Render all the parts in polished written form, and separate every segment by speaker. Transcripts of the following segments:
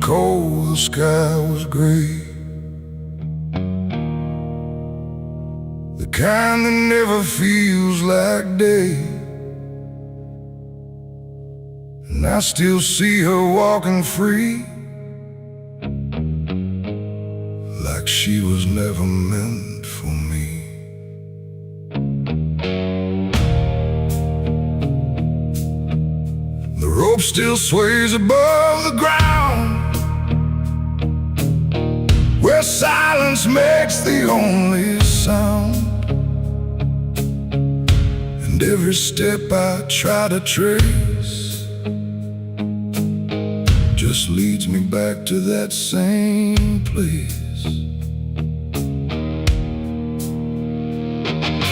Speaker 1: Cold, the sky was gray, the kind that never feels like day. And I still see her walking free, like she was never meant for me. The rope still sways above the ground, where silence makes the only sound. And every step I try to trace just leads me back to that same place.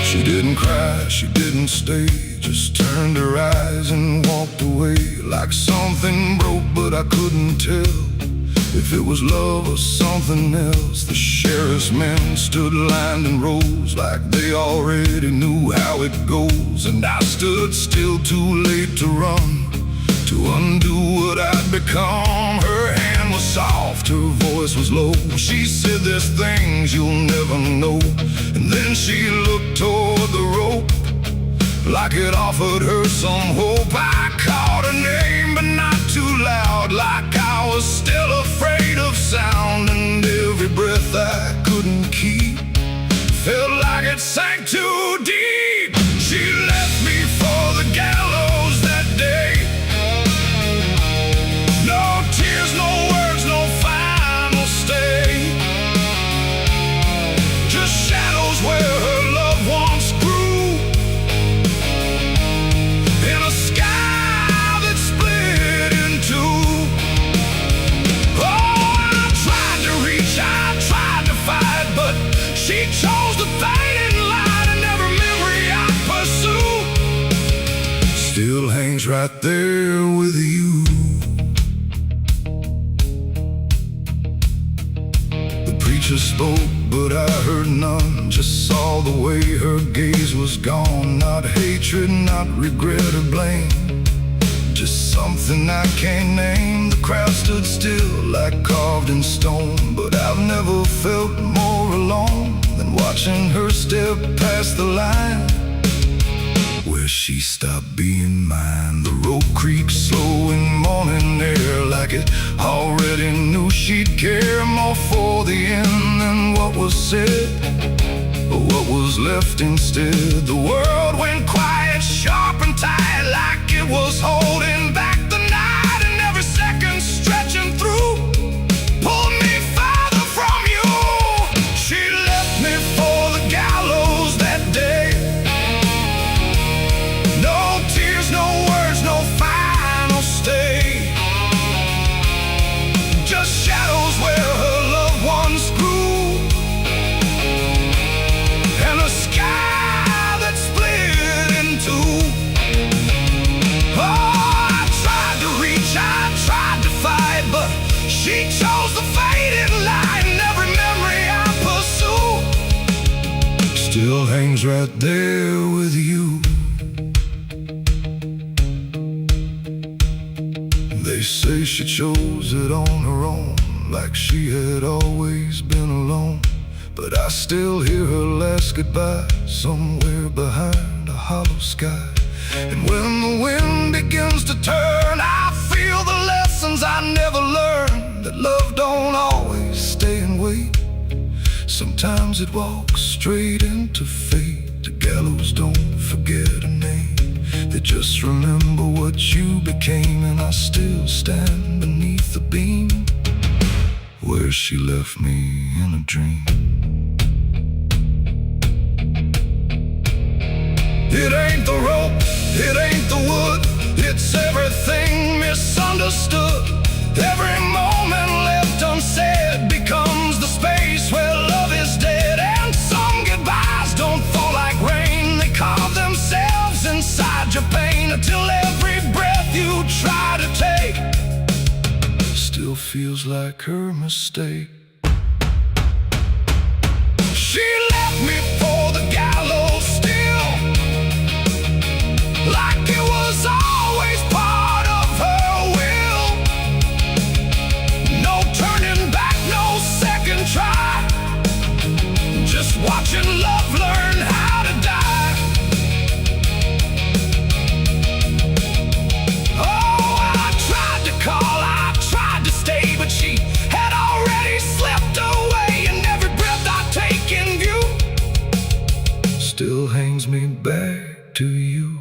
Speaker 1: She didn't cry, she didn't stay, just turned her eyes and walked away, like something broke but I couldn't tell if it was love or something else. The sheriff's men stood lined in rows, like they already knew how it goes. And I stood still, too late to run, to undo what I'd become. Her hand was soft, her voice was low. She said, "There's things you'll never know." And then she looked toward the rope, like it offered her some hope. I called her name, but not too loud, like I was still afraid of sound. And every breath I couldn't keep felt like it sank too deep. She left me for the gallows that day. No tears, no words, no final stay, just shadows where her loved ones grew, in a sky that split in two. Oh, I tried to reach, I tried to fight, but she chose the fading light, and every memory I pursue still hangs right there with you. The preacher spoke, but I heard none, just saw the way her gaze was gone. Not hatred, not regret or blame, just something I can't name. The crowd stood still, like carved in stone, but I've never felt more alone than watching her step past the line where she stopped being mine. The rope creaks slow in morning air, like it already knew she'd care more for the end than what was said, but what was left instead. The world went quiet, sharp and tight, like it was holding back the night, and every second stretching through pulled me farther from you. She left me for the gallows that day. No tears, no words, no final stay, just shadows where her loved ones grew, and a sky that split in two. Oh, I tried to reach, I tried to fight, but she chose the fading light, and every memory I pursue still hangs right there with you. They say she chose it on her own, like she had always been alone. But I still hear her last goodbye somewhere behind a hollow sky. And when the wind begins to turn, I feel the lessons I never learned, that love don't always stay and wait. Sometimes it walks straight into fate. The gallows don't forget a name, they just remember what you became. And I still stand beneath the beam where she left me in a dream. It ain't the rope, it ain't the wood, it's everything misunderstood. Every moment left unsaid becomes the space where love is dead. And some goodbyes don't fall like rain, they carve themselves inside your pain, until every breath you try to take still feels like her mistake. She left me for the gallows still, like it was always part of her will. No turning back, no second try, just watching love learn how to die. Oh, I tried to call, I tried to stay, but she had already slipped away, and every breath I take in view still hangs me back to you.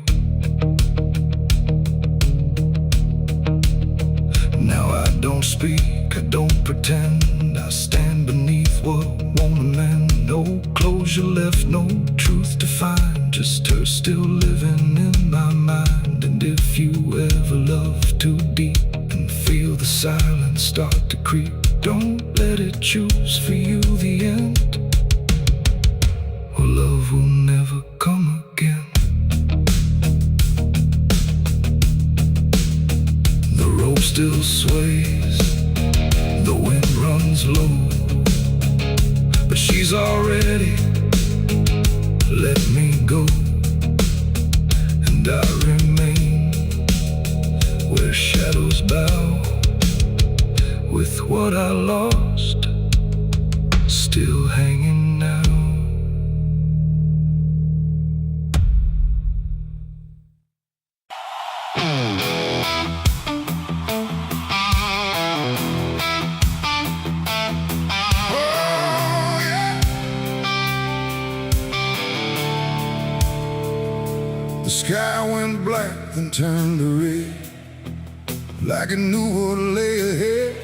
Speaker 1: Now I don't speak, I don't pretend, I stand beneath what won't amend. No closure left, no truth to find, just her still living in my mind. And if you ever love too deep and feel the silence start to creep, don't let it choose for you the end, or love will never come again. The rope still sways, the wind runs low, but she's already let me go, and I remain where shadows bow, with what I lost still hanging now. The sky went black, then turned to red, like it knew what lay ahead.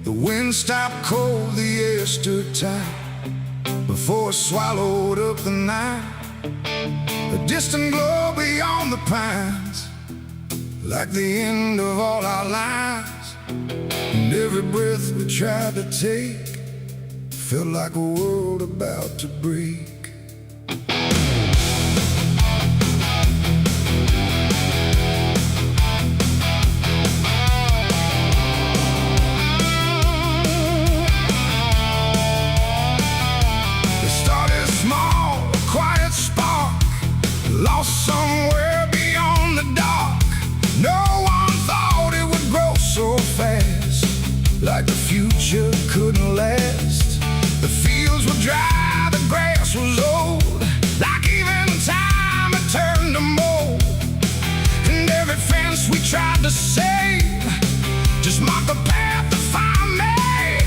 Speaker 1: The wind stopped cold, the air stood tight, before it swallowed up the night. A distant glow beyond the pines, like the end of all our lives. And every breath we tried to take felt like a world about to break. Lost somewhere beyond the dark. No one thought it would grow so fast, like the future couldn't last. The fields were dry, the grass was old, like even time had turned to mold. And every fence we tried to save just marked the path the fire made.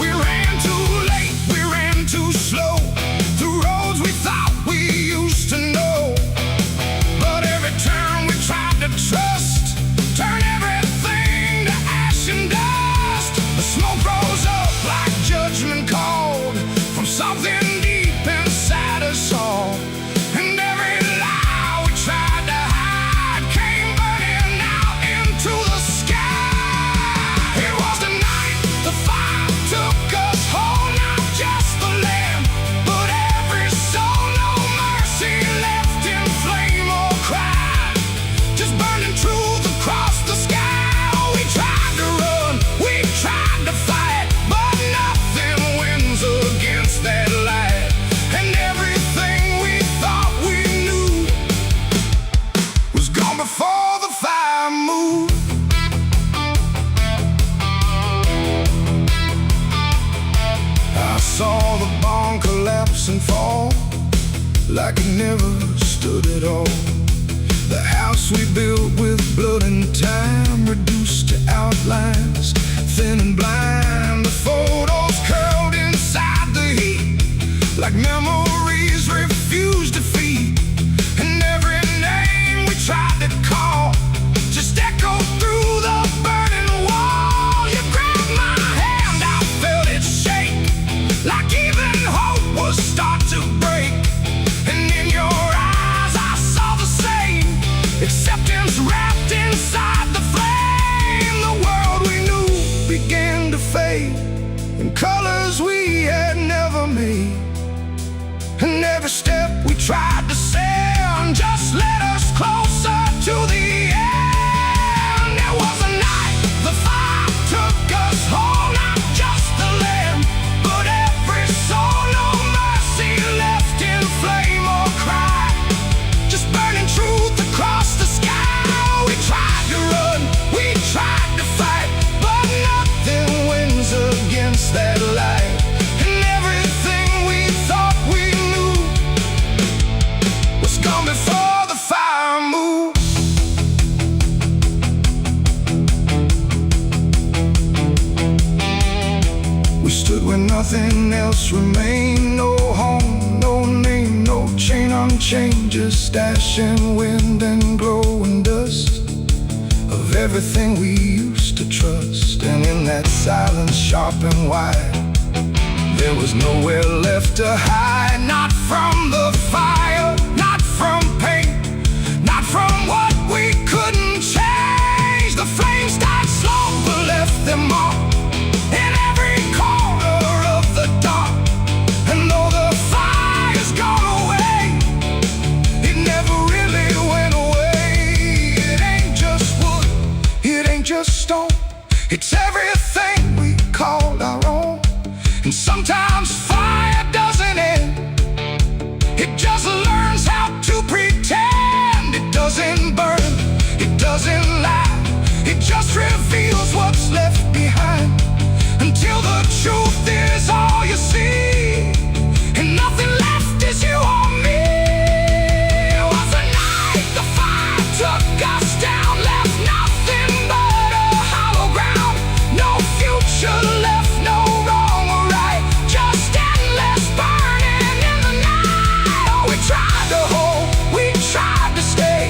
Speaker 1: We ran too late, we ran too slow, through roads we thought we used to know. Trust, turn everything to ash and dust. The smoke rose up like judgment called from something deep inside us all. And every lie we tried to hide came burning out into the sky. It was the night the fire took us whole, not just the land, but every soul. No mercy left in flame or cry, just burning truth across the sky. We tried to run, we tried to fight, but nothing wins against that light. And everything we thought we knew was gone before the fire moved. I saw the barn collapse and fall, like it never stood at all. The house we built with blood and time, reduced to outlines, thin and blind. The photos curled inside the heat, like memories refused defeat. And every name we tried to call just echoed through the burning wall. You grabbed my hand, I felt it shake, like even hope was start to break. And in your eyes I saw the same acceptance wrapped inside the flame. The world we knew began to fade in colors we had never made. And every step we tried to send just led us closer to the end. There was a night the fire took us whole, not just the land, but every soul. No mercy when nothing else remained. No home, no name, no chain unchained, just ash and wind and glowing dust of everything we used to trust. And in that silence sharp and wide, there was nowhere left to hide. Not from the fire, not from pain, not from what we couldn't change. The flames started slow but left them all in every corner of the dark. And though the fire's gone away, it never really went away. It ain't just wood, it ain't just stone, it's everything we called our own. And sometimes fire doesn't end, it just learns how to pretend. It doesn't burn, it doesn't lie, it just reveals what's left behind, until the truth is all you see, and nothing left is you or me. It was a night the fire took us down, left nothing but a hollow ground. No future left, no wrong or right, just endless burning in the night. Oh, we tried to hold, we tried to stay,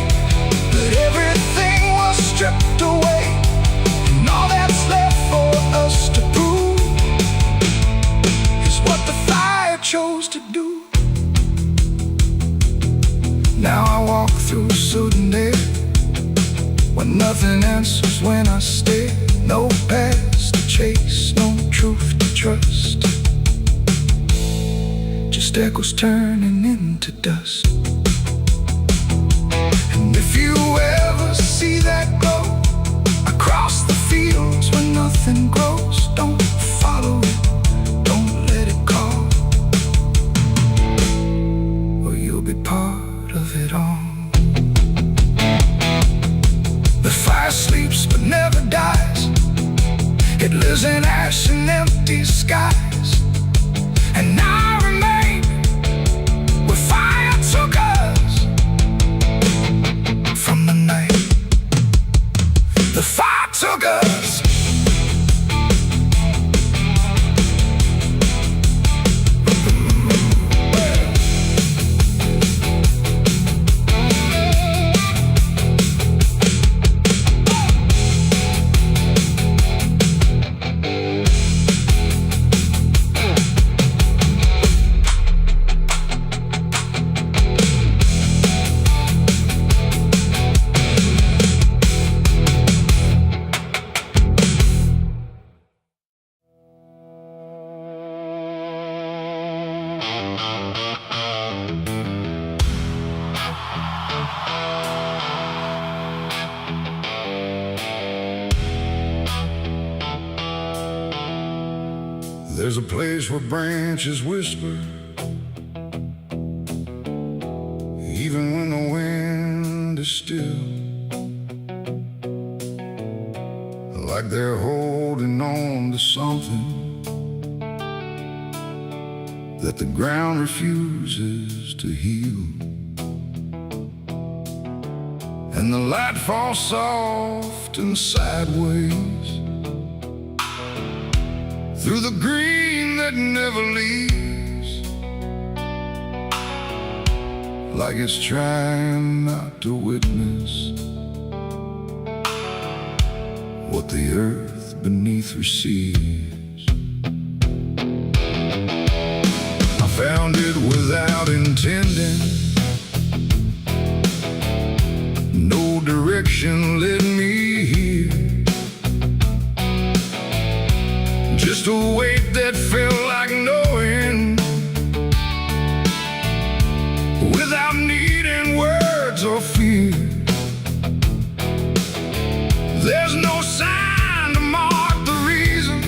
Speaker 1: but everything was stripped away. And all that's left for us to prove is what the fire chose to do. Now I walk through sudden air, when nothing answers when I stare. No past to chase, no truth to trust, just echoes turning into dust. And if you ever see that glow across the fields where nothing grows, don't follow it, don't let it call, or you'll be part of it all. The fire sleeps but never dies, it lives in ash and empty skies. And I remain where fire took us from the night. The fire took us. There's a place where branches whisper, even when the wind is still, like they're holding on to something that the ground refuses to heal. And the light falls soft and sideways through the green that never leaves, like it's trying not to witness what the earth beneath receives. I found it without intending, no direction led me here, just a weight that felt like knowing, without needing words or fear. There's no sign to mark the reason,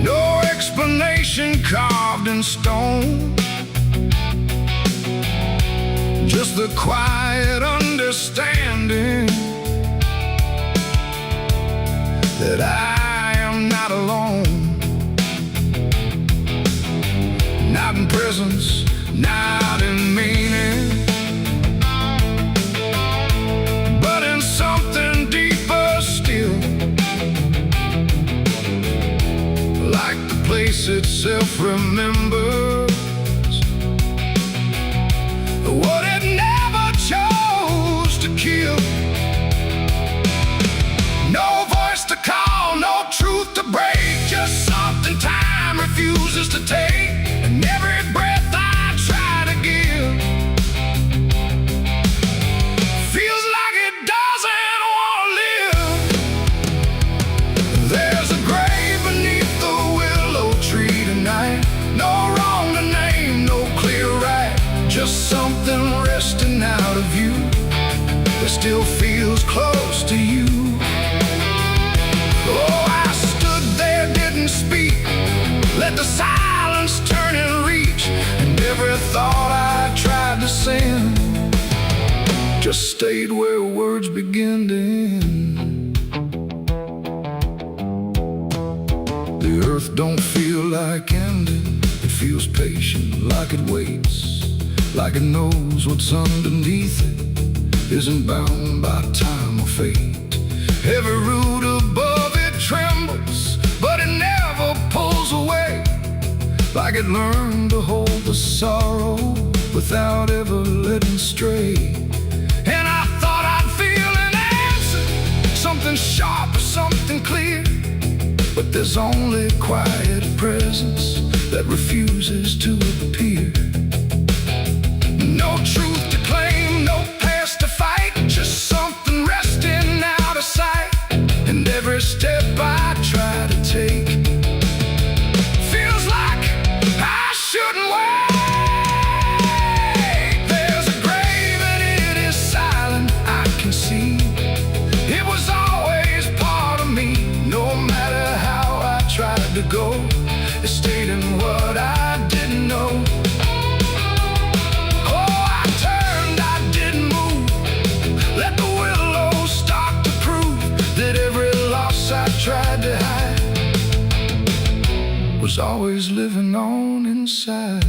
Speaker 1: no explanation carved in stone, just the quiet understanding that I am not alone, not in presence, not in meaning, but in something deeper still. face itself remembers what it never chose to kill. No voice to call, no truth to break, just something time refuses to take. And every breath I try to give feels like it doesn't want to live. There's a grave beneath the willow tree tonight. No wrong to name, no clear right, just something resting out of you that still feels close to you. Oh, I stood there, didn't speak, let the silence turn and reach. And every thought I tried to send just stayed where words begin to end. The earth don't feel like ending, it feels patient, like it waits, like it knows what's underneath it isn't bound by time or fate. Every root above it trembles, but it never pulls away, like it learned to hold the sorrow without ever letting stray. And I thought I'd feel an answer, something sharp or something clear, but there's only quiet presence that refuses to appear. No truth to claim, no past to fight, just something resting out of sight. And every step I try to take feels like I shouldn't wait. There's a grave and it is silent, I can see. It was always part of me, no matter how I tried to go. It stayed in what I didn't know. Tried to hide was always living on inside.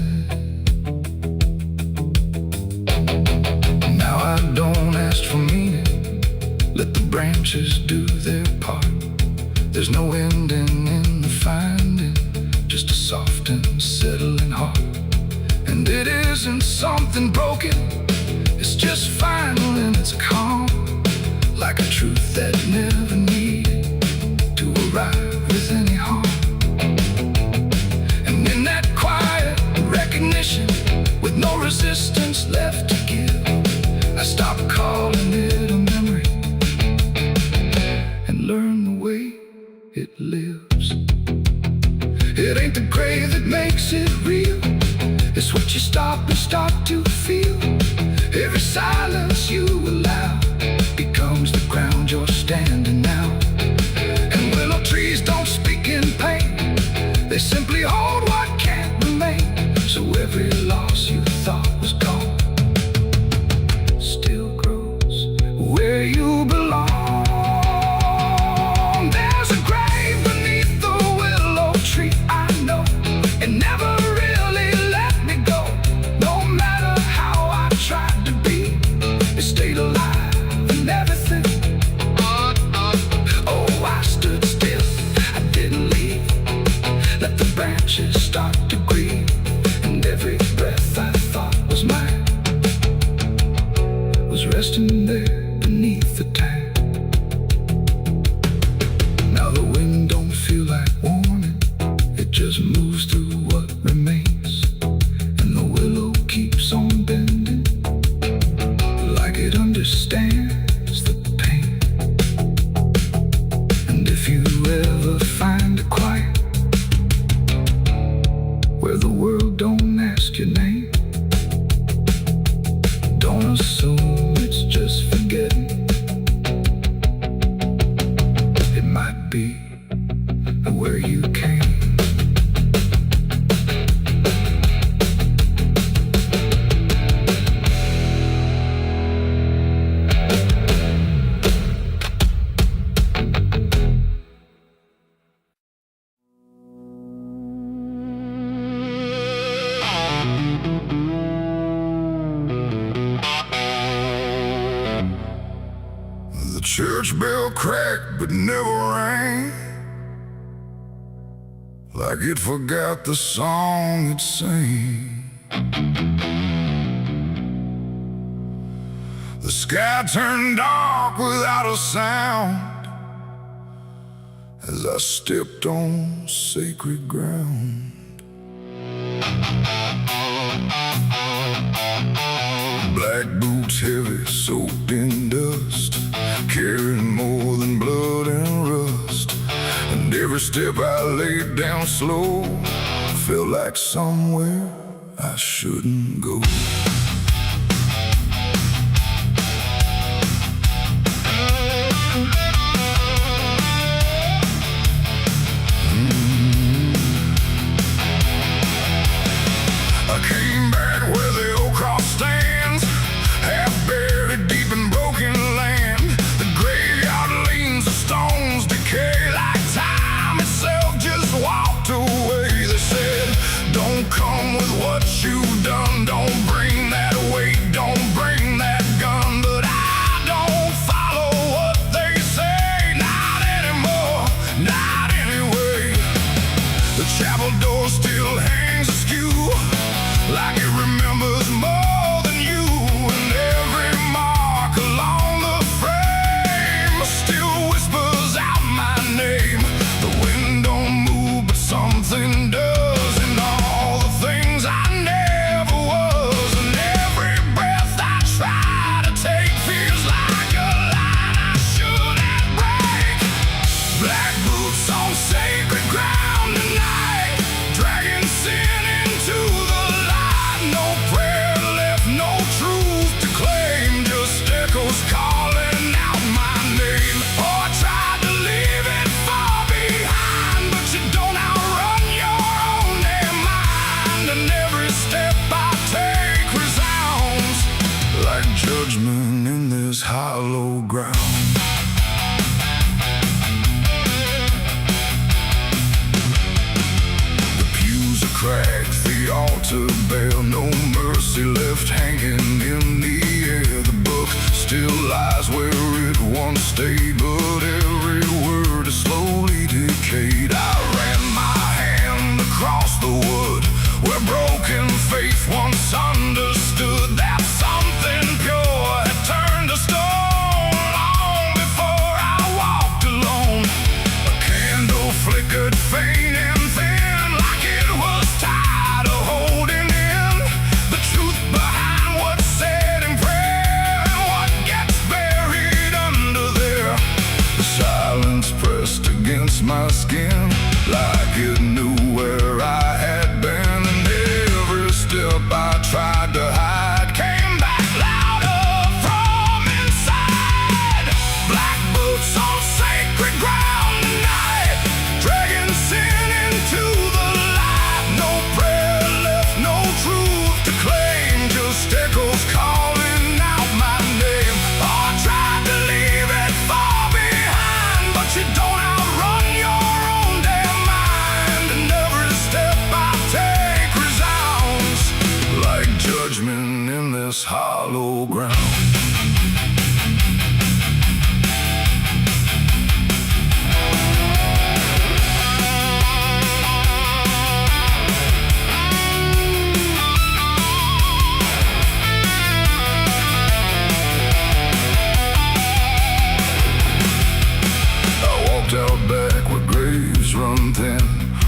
Speaker 1: Now I don't ask for meaning, let the branches do their part. There's no ending in the finding, just a soft and settling heart. And it isn't something broken, it's just final and it's calm, like a truth that never needed to arrive with any harm. And in that quiet recognition, with no resistance left to give, I stopped calling it a memory and learned the way it lives. It ain't the grave that makes it real, it's what you stop and start to feel. Every silence you allow becomes the ground you're standing now. Trees don't speak in pain, they simply hold what can't remain. So every loss you thought was gone still grows where you belong. There's a grave beneath the willow tree, I know, it never really let me go. No matter how I tried to be, it stayed alive and everything. Branches start to grieve, and every breath I thought was mine was resting there beneath the tang. Now the wind don't feel like warning, it just moves through what remains, and the willow keeps on bending, like it understands the pain. And if you ever find a quiet where the world don't ask your name, don't assume it's just forgetting. It might be where you came. Church bell cracked but never rang, like it forgot the song it sang. The sky turned dark without a sound as I stepped on sacred ground. Black boots heavy, soaked in dust, carrying more than blood and rust. And every step I laid down slow felt like somewhere I shouldn't go. I came back where the old cross stands, half buried deep in broken land. The graveyard leans, the stones decay like time itself just walked away. They said, don't come with what you've done, don't bring that weight, don't bring that gun. But I don't follow what they say, not anymore, not anyway. The chapel door still hangs askew, like it remembers more than you. And every mark along the frame still whispers out my name. The wind don't move, but something does. And all the things I never was, and every breath I try to take feels like a line I shouldn't break. Black boots on sacred ground tonight, dragging sin into the no prayer left, no truth to claim, just echoes calling out my name. Oh, I tried to leave it far behind, but you don't outrun your own damn mind. And every step I take resounds like judgment in this hollow ground. The pews are cracked, the altar bare, no mercy left hanging in the air. The book still lies where it once stayed, but every word is slowly decayed. I ran my hand across the wood where broken faith once understood that something pure had turned to stone long before I walked alone. A candle flickered faint and thin, like it was tired of holding in the truth behind what's said in prayer and what gets buried under there. The silence pressed against my skin like it knew where I had been, and every step I tried to hide came back louder from inside. Black boots on sacred ground tonight, dragging sin into the light. No prayer left, no truth to claim, just echoes calling out my name. Oh, I tried to leave it far behind, but you don't outrun your own damn mind. And every step I take resounds like judgment in this hollow ground. Out back where graves run thin,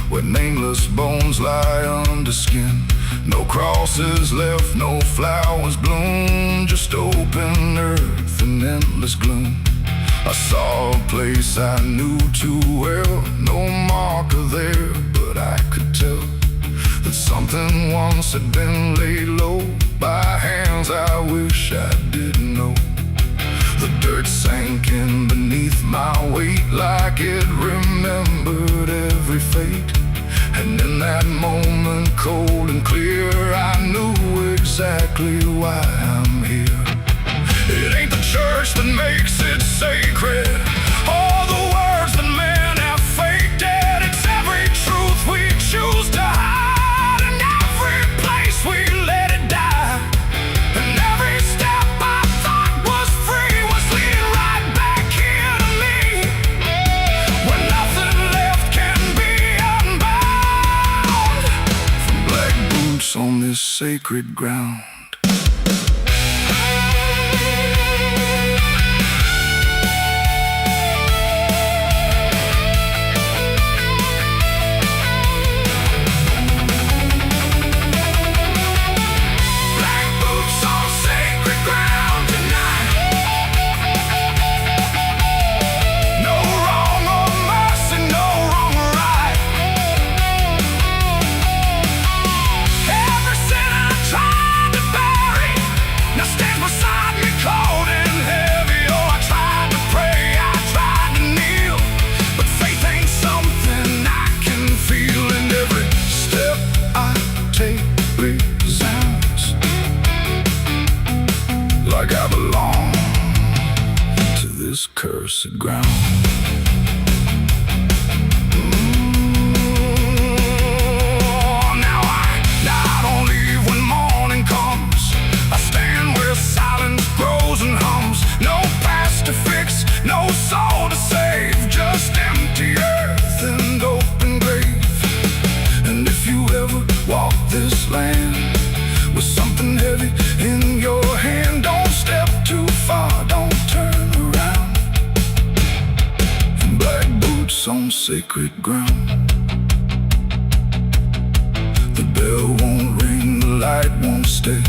Speaker 1: where nameless bones lie under skin. No crosses left, no flowers bloom, just open earth and endless gloom. I saw a place I knew too well, no marker there, but I could tell that something once had been laid low by hands I wish I didn't know. The dirt sank in beneath my weight like it remembered every fate. And in that moment, cold and clear, I knew exactly why I'm here. It ain't the church that makes it sacred, or the words that men have faked it. It's every truth we choose to hide, and every place we let it die. And every step I thought was free was leading right back here to me, where nothing left can be unbound. sacred ground. Like I belong to this cursed ground. Now I don't leave when morning comes. I stand where silence grows and hums. No past to fix, no soul to save, just empty earth and open grave. And if you ever walk this land with something heavy in your hand, don't step too far, don't turn around. Black boots on sacred ground. The bell won't ring, the light won't stay.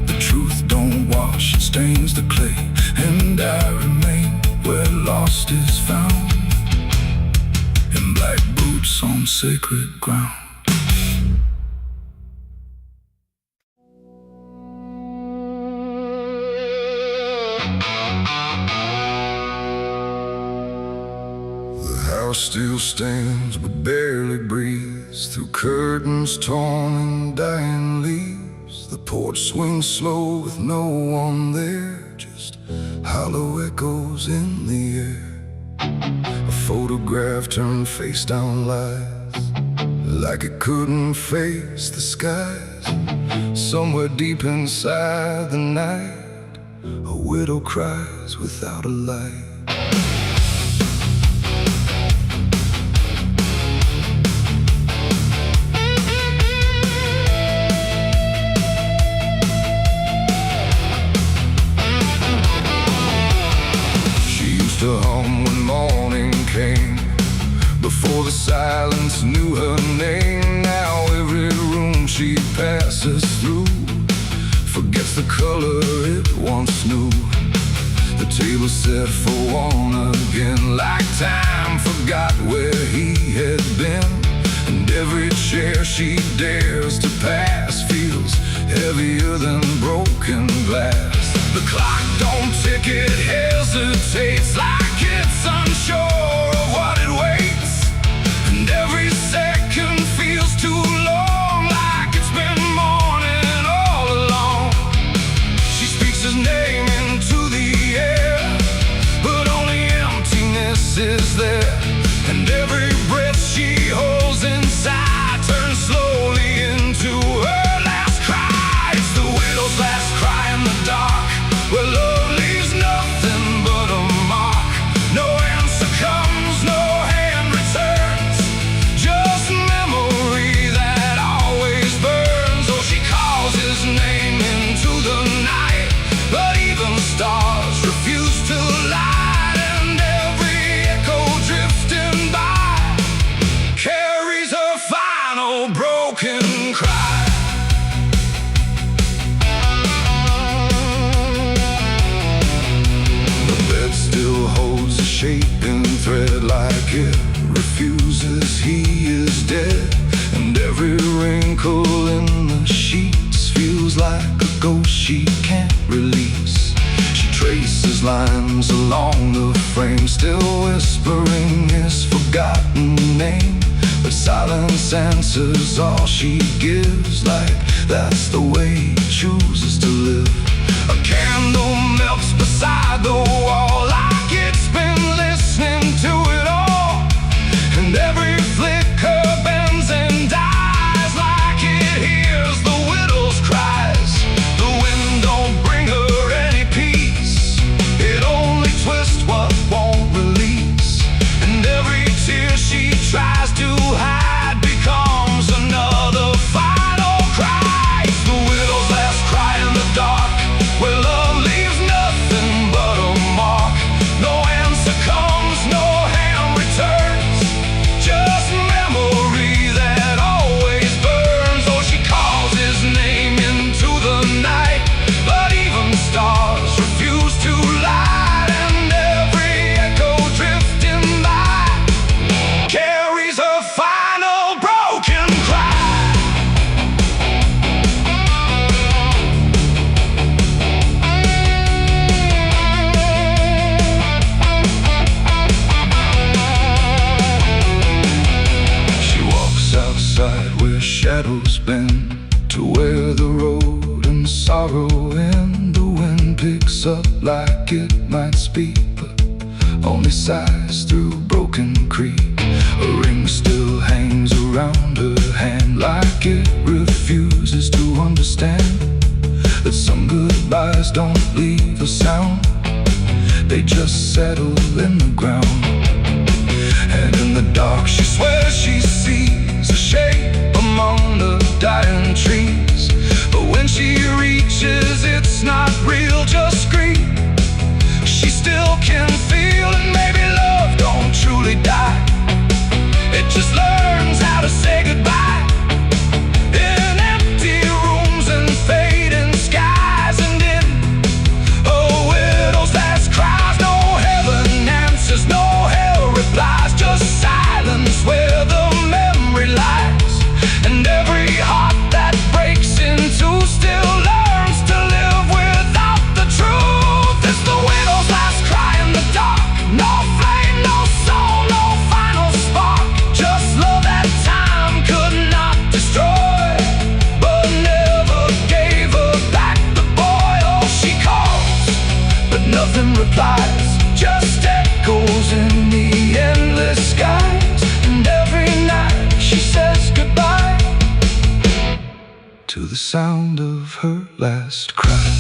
Speaker 1: The truth don't wash, it stains the clay. And I remain where lost is found, in black boots on sacred ground. House still stands but barely breathes through curtains torn and dying leaves. The porch swings slow with no one there, just hollow echoes in the air. A photograph turned face down lies, like it couldn't face the skies. Somewhere deep inside the night, a widow cries without a light. To hum when morning came, before the silence knew her name. Now every room she passes through forgets the color it once knew. The table set for one again, like time forgot where he had been. And every chair she dares to pass feels heavier than broken glass. The clock don't tick, it hesitates, like it's unsure of what it waits. And every second feels too long, like it's been morning all along. She speaks his name into the air, but only emptiness is there. And every breath she holds inside turns slowly into her last cry. It's the widow's last cry in the dark, where love leaves nothing but a mark. No answer comes, no hand returns, just memory that always burns. Oh, she calls his name into the night, but even stars refuse to light. And every echo drifting by carries her final broken cry. Holds a shaping thread, like it refuses he is dead. And every wrinkle in the sheets feels like a ghost she can't release. She traces lines along the frame, still whispering his forgotten name. But silence answers all she gives, like that's the way he chooses to live. A candle melts beside the wall, like it's been listening to it all. And every flicker bends and dies, like it hears the widow's cries. The wind don't bring her any peace, it only twists what won't release. And every tear she tries to hide becomes another final cry. The looks up like it might speak, but only sighs through broken creek. A ring still hangs around her hand, like it refuses to understand that some goodbyes don't leave a sound, they just settle in the ground. And in the dark she swears she sees a shape among the dying trees, but when she reaches, it's not real, just grief. She still can feel, and maybe love don't truly die, it just learns how to say goodbye. In empty rooms and fading skies, and in a widow's last cries, no heaven answers, no hell replies, just silence where the memory lies. And every heart that breaks in two still learns to live without the truth. It's the widow's last cry in the dark, no flame, no soul, no final spark, just love that time could not destroy, but never gave her back the boy. Oh, she calls, but nothing replies, just echoes in the endless skies. And every night she says goodbye to the sound of her last cry.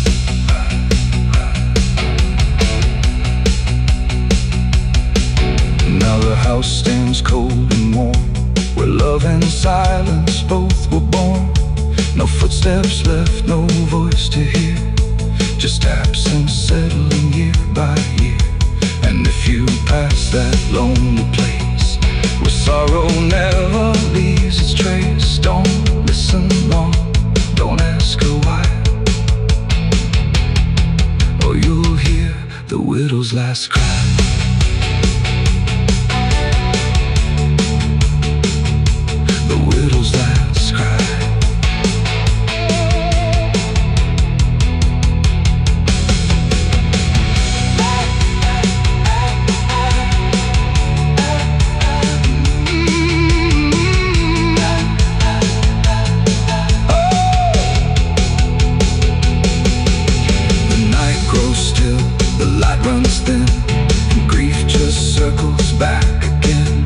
Speaker 1: Now the house stands cold and warm, where love and silence both were born. No footsteps left, no voice to hear, just absence settling year by year. And if you pass that lonely place where sorrow never leaves its trace, don't listen long, don't ask her why, or you'll hear the widow's last cry. Widow's last cry. The night grows still, the light runs thin, and grief just circles back again.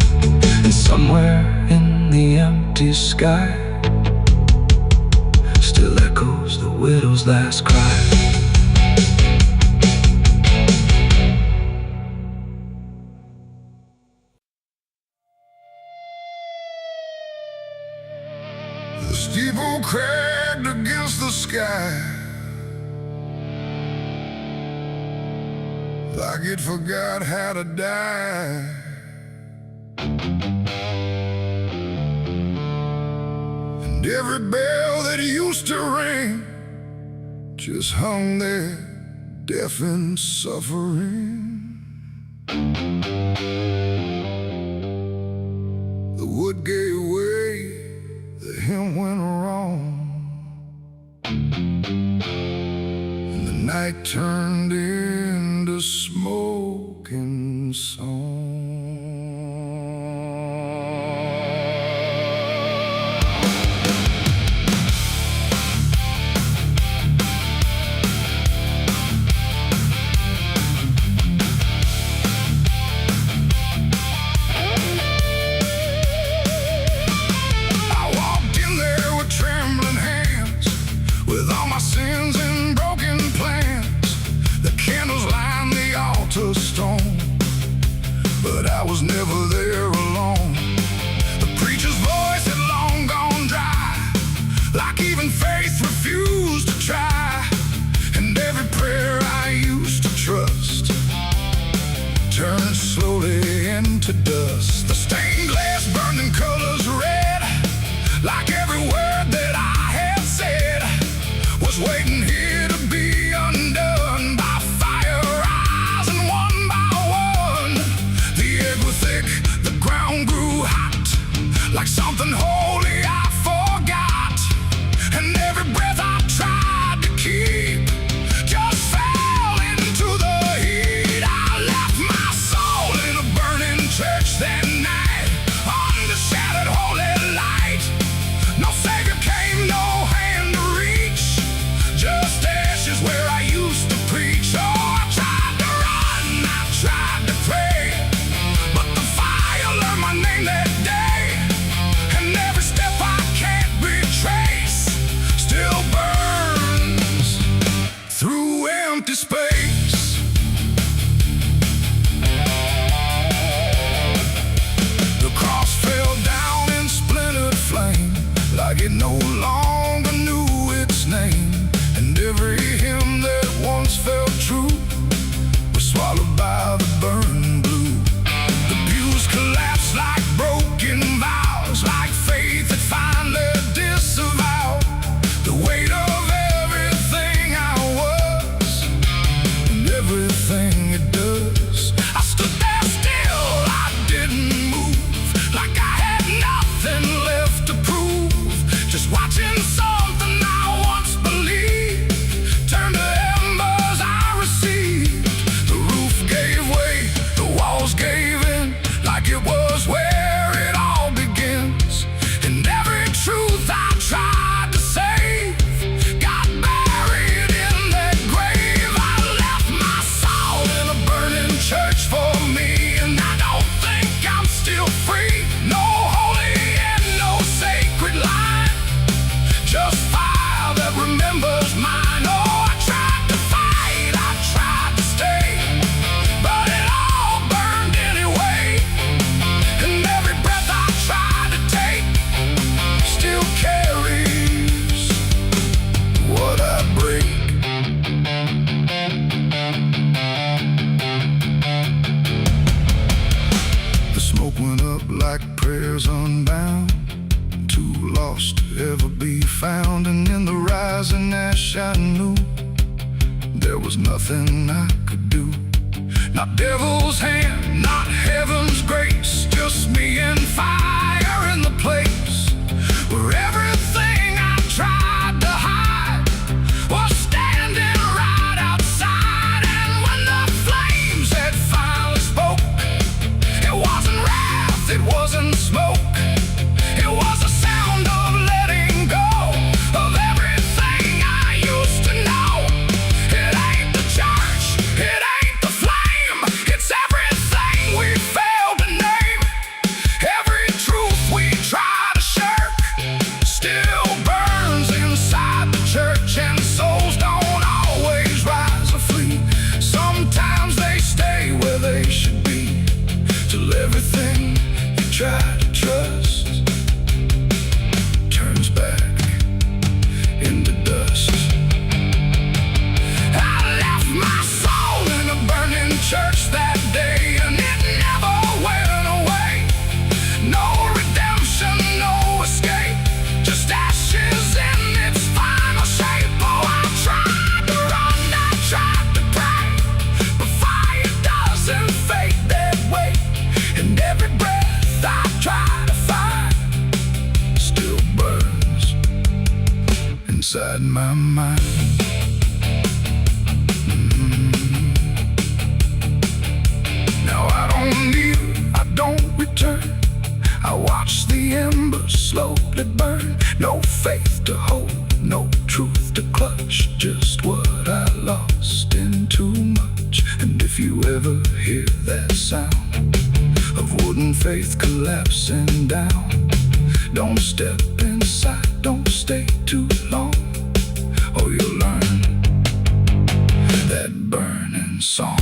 Speaker 1: And somewhere in the empty sky still echoes the widow's last cry. The steeple cracked against the sky, like it forgot how to die. And every bell that used to ring just hung there, deaf and suffering. The wood gave way, the hymn went wrong, and the night turned into smoking song. Stone, but I was never there alone. The preacher's voice had long gone dry, like even faith refused to try. And every prayer I used to trust turned slowly into dust. The stained glass burned in colors red, like every word that I had said was waiting here to be undone by fire. The ground grew hot, like something holy I forgot. And every breath I tried to keep just fell into the heat. I left my soul in a burning church that night, under shattered holy light. No savior came, no hand to reach, just ashes where I used to preach. Oh, like prayers unbound, too lost to ever be found. And in the rising ash I knew there was nothing I could do. Not devil's hand, not heaven's grace, just me and fire in the place where everything I tried to hide was standing right outside. And when the flames had finally spoke, it wasn't wrath, it wasn't smoke, it was a sound of letting go of everything I used to know. It ain't the church, it ain't the flame, it's everything we failed to name. Every truth we try to shirk still burns inside the church, and souls don't always rise or flee. Sometimes they stay where they should be, till everything you try to trust turns back into dust. I left my soul in a burning church that day, and it never went away. No redemption, no escape, just ashes in its final shape. Oh, I tried to run, I tried to pray, but fire doesn't fade that way. And every breath I try to find still burns inside my mind. Now I don't kneel, I don't return, I watch the embers slowly burn. No faith to hold, no truth to clutch, just what I lost in too much. And if you ever hear that sound of wooden faith collapsing down, don't step inside, don't stay too long, or you'll learn that burning song.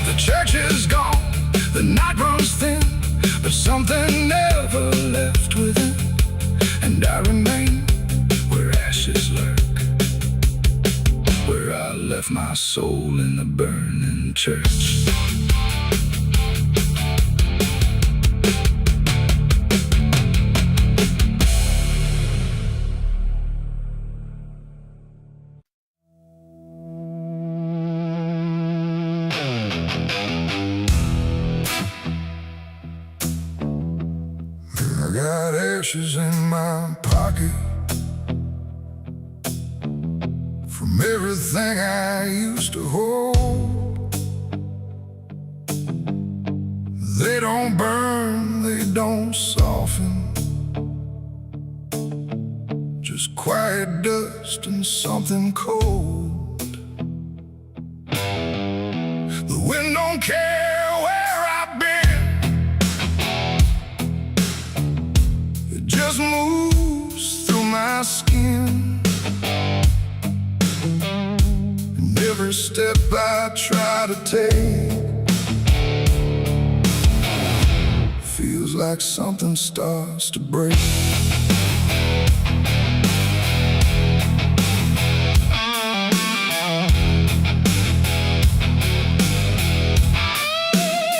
Speaker 1: The church is gone, the night runs thin, but something never left within. And I remain where ashes lurk, where I left my soul in the burning church. I got ashes in my pocket from everything I used to hold. They don't burn, they don't soften, just quiet dust and something cold. The wind don't care where I've been, it just moves through my skin. And every step I try to take feels like something starts to break.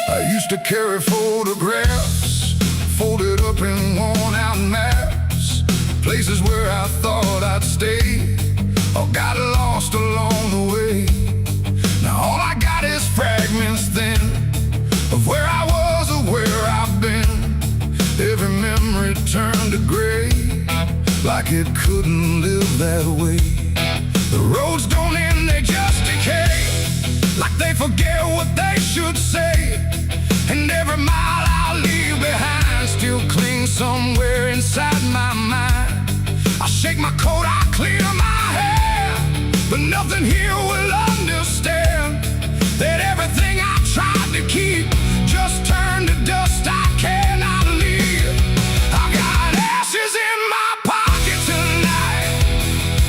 Speaker 1: I used to carry photographs folded up in worn-out maps, places where I thought I'd stay or got lost along the way. Now all I got is fragments then of where I was or where I've been. Every memory turned to gray, like it couldn't live that way. The roads don't end, they just decay, like they forget what they should say. And every mile I leave behind still clings somewhere inside my mind. I shake my coat, I clear my hair, but nothing here will understand that everything I tried to keep just turned to dust I cannot leave. I got ashes in my pocket tonight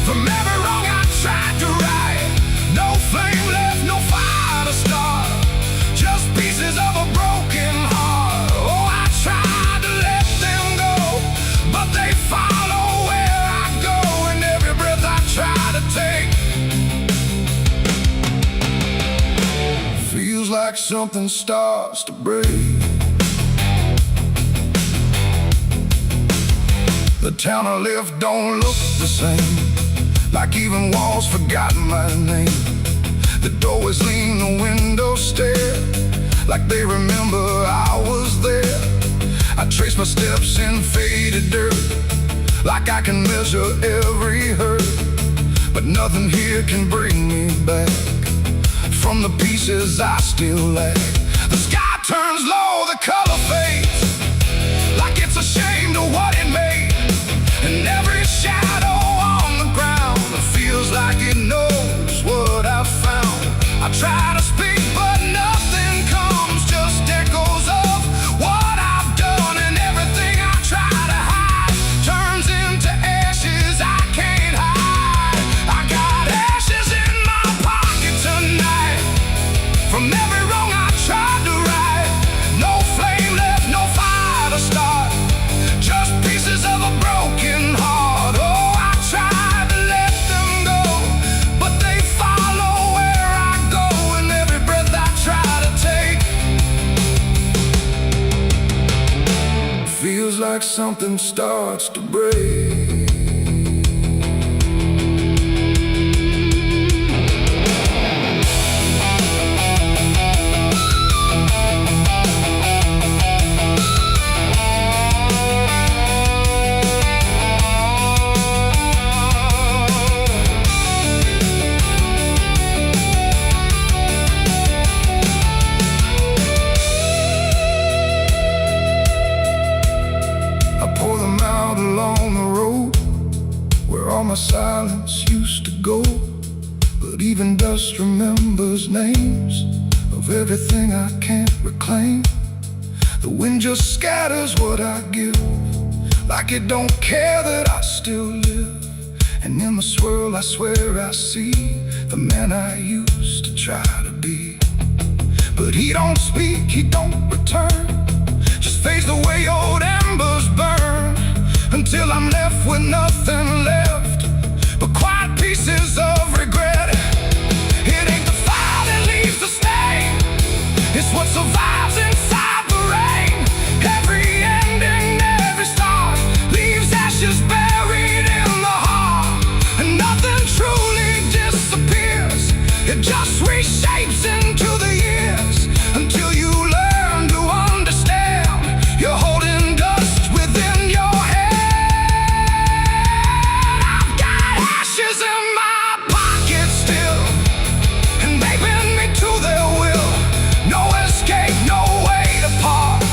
Speaker 1: from every wrong I tried to right. No flame left, no fire to start, just pieces of a broken heart. Oh, I tried to let them go, but they follow where I go. And every breath I try to take like something starts to break. The town I left don't look the same, like even walls forgotten my name. The doorways lean, the windows stare, like they remember I was there. I trace my steps in faded dirt, like I can measure every hurt. But nothing here can bring me back from the pieces I still lack. The sky turns low, the color fades, like it's ashamed of what it made. And every shadow on the ground feels like it knows what I've found. I try to speak, but nothing comes, just echoes of what I've done. And everything I try to hide turns into ashes I can't hide. I got ashes in my pocket tonight from every wrong I tried to right. No flame left, no fire to start, just pieces of a broken heart. Oh, I tried to let them go, but they follow where I go, and every breath I try to take feels like something starts to break. My silence used to go, but even dust remembers names of everything I can't reclaim. The wind just scatters what I give, like it don't care that I still live. And in the swirl I swear I see the man I used to try to be. But he don't speak, he don't return, just fades the way old embers burn, until I'm left with nothing left but quiet pieces of regret. It ain't the fire that leaves the stain, it's what survives inside the rain. Every ending, every start leaves ashes buried in the heart, and nothing truly disappears, it just reshapes into the years, until you learn to understand you're holding dust within your head. In my pocket still, and they bend me to their will. No escape, no way to part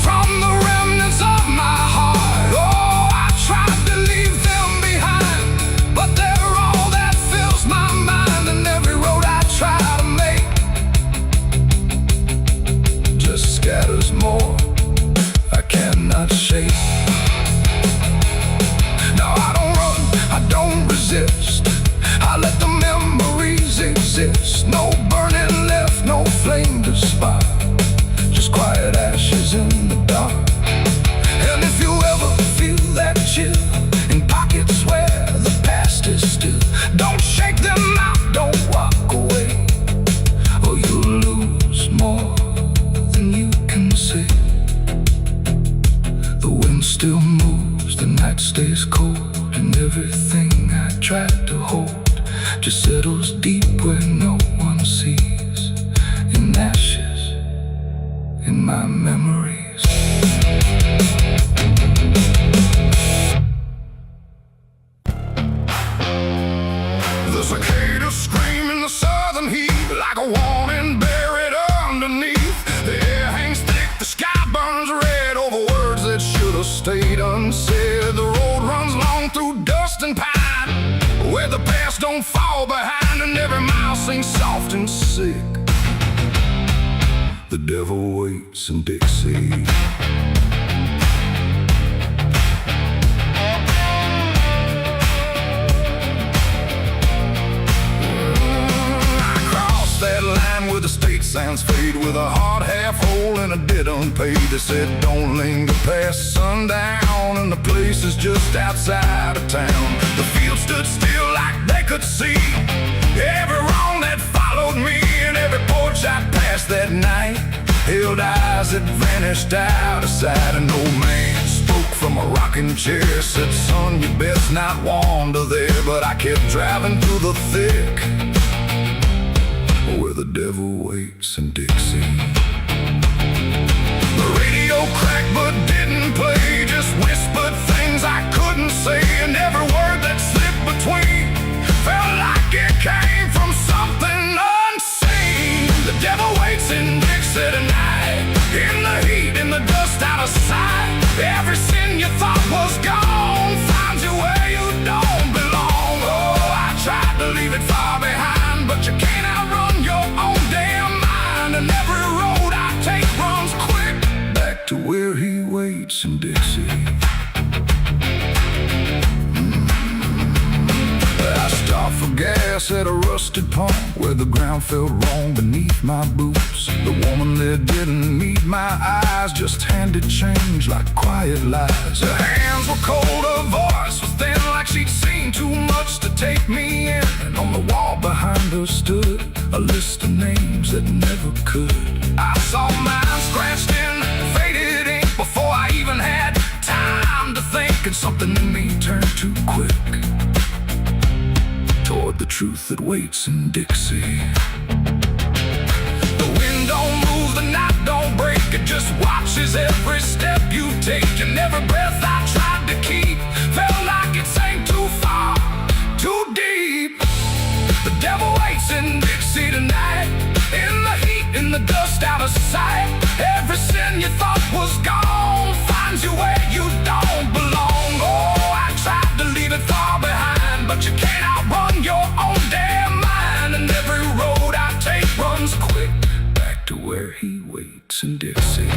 Speaker 1: from the remnants of my heart. Oh, I tried to leave them behind, but they're all that fills my mind. And every road I try to make just scatters more I cannot shake. No, I don't run, I don't resist, I let the memories exist. No burning left, no flame to spark, just quiet ashes in the dark. And if you ever feel that chill in pockets where the past is still, don't shake them out, don't walk away, or you'll lose more than you can say. The wind still moves, the night stays cold, and everything I tried to hold just settles deep where no one sees, in ashes, in my memories. The cicadas scream in the southern heat, like a warning buried underneath. The air hangs thick, the sky burns red over words that should have stayed unsaid. The road runs long through dust and pine, where the past don't fall behind, and every mile sings soft and sick. The devil waits in Dixie. I crossed that line where the state signs fade, with a hard half hole and a debt unpaid. They said don't linger past sundown, and the place is just outside of town. The field stood still like they could see every wrong that followed me, and every porch I passed that night held eyes that vanished out of sight. An old man spoke from a rocking chair, said, son, you best not wander there. But I kept driving through the thick, where the devil waits in Dixie. The radio cracked but didn't play, just whispered things I couldn't say. And every word that slipped between felt like it came from something unseen. The devil waits in Dixie tonight, in the heat, in the dust, out of sight. Every sin you thought was gone finds you where you don't belong. Oh, I tried to leave it far behind, but you can't outrun your own damn mind. And every road I take runs quick back to where he waits in Dixie. I stopped for gas at a rusted pump where the ground felt wrong beneath my boots. The woman there didn't meet my eyes, just handed change like quiet lies. Her hands were cold, her voice was thin, like she'd seen too much to take me in. And on the wall behind her stood a list of names that never could. I saw mine scratched in faded ink before I even had time to think. And something in me turned too quick toward the truth that waits in Dixie. The wind don't move, the night don't break, it just watches every step you take. And every breath I tried to keep felt like it sank too far, too deep. The devil waits in Dixie tonight, in the heat, in the dust, out of sight. Every sin you thought was gone finds you where you don't belong. Oh, I tried to leave it far behind, but you can't outrun your own damn mind. And every road I take runs quick back to where he waits in Dixie.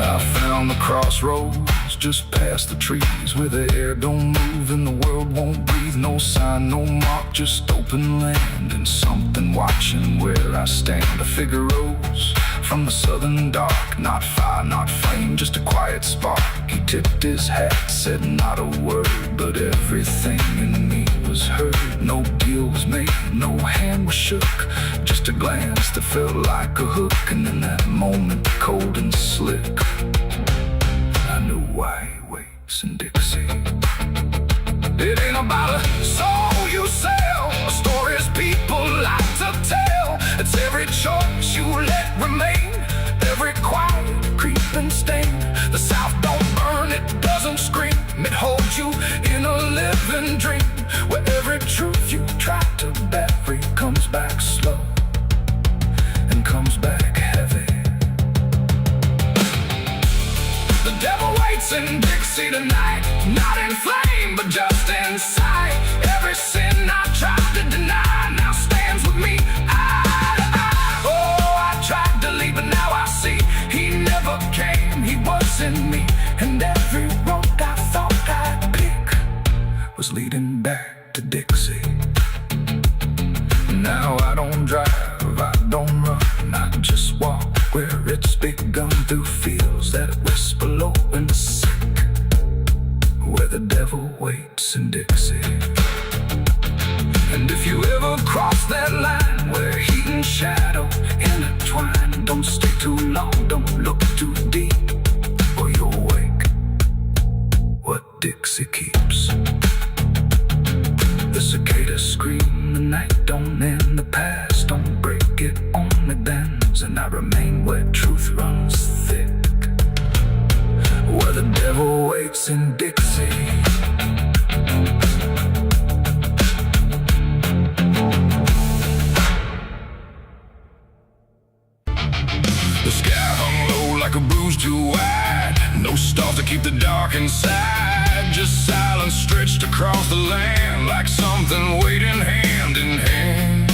Speaker 1: I found the crossroads just past the trees, where the air don't move and the world won't breathe. No sign, no mark, just open land and something watching where I stand. A figure rose from the southern dark, not fire, not flame, just a quiet spark. He tipped his hat, said not a word, but everything in me was heard. No deal was made, no hand was shook, just a glance that felt like a hook. And in that moment, cold and slick, I knew why he waits in Dixie. It ain't about a soul you sell, a stories people like to tell. It's every choice you let remain, every quiet creeping stain. The South don't burn, it doesn't scream, it holds you in a living dream, where every truth you try to bury comes back slow and comes back heavy. The devil waits in Dixie tonight, not in flame, but just in sight. Every sin I tried to deny now stands with me eye to eye. Oh, I tried to leave, but now I see he never came, he was in me. And every road I thought I'd pick was leading back to Dixie. Now I don't drive, I don't run, I just walk where it's begun, through fields that whisper low and sick, where the devil waits in Dixie. And if you ever cross that line where heat and shadow intertwine, don't stay too long, don't look too deep, or you'll wake what Dixie keeps. The cicadas scream, the night don't end, the past don't break, it only bends. And I remain where truth runs thick, where the devil waits in Dixie. The sky hung low like a bruise too wide, no stars to keep the dark inside, just silence stretched across the land like something waiting hand in hand.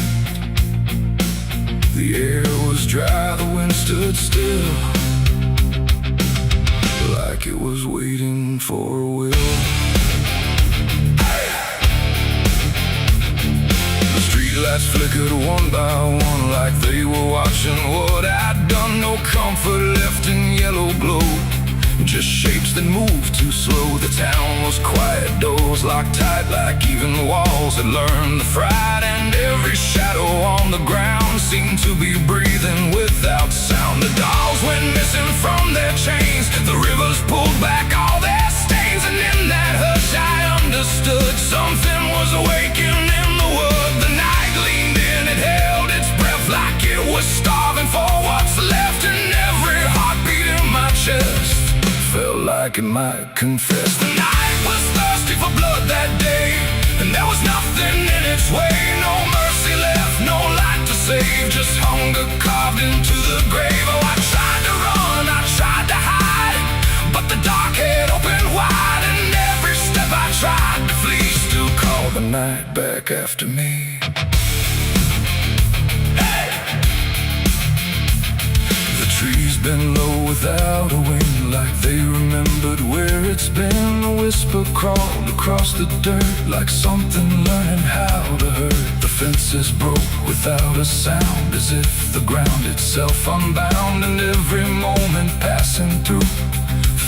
Speaker 1: The air was dry, the wind stood still, like it was waiting for a will. The streetlights flickered one by one, like they were watching what I'd done. No comfort left in yellow glow, just shapes that moved too slow. The town was quiet, doors locked tight like even walls had learned the fright. And every shadow seemed to be breathing without sound. The dogs went missing from their chains, the rivers pulled back all their stains. And in that hush I understood something was awakening in the wood. The night leaned in, it held its breath like it was starving for what's left. And every heartbeat in my chest felt like it might confess. The night was thirsty for blood that day, and there was nothing in its way. No mercy left, no light to save, just hunger carved into the grave. Oh, I tried to run, I tried to hide, but the dark had opened wide. And every step I tried to flee still called the night back after me. Hey! The trees bend low without a wing, like they remembered where it's been. A whisper crawled across the dirt, like something learning how to hurt. The fences broke without a sound, as if the ground itself unbound. And every moment passing through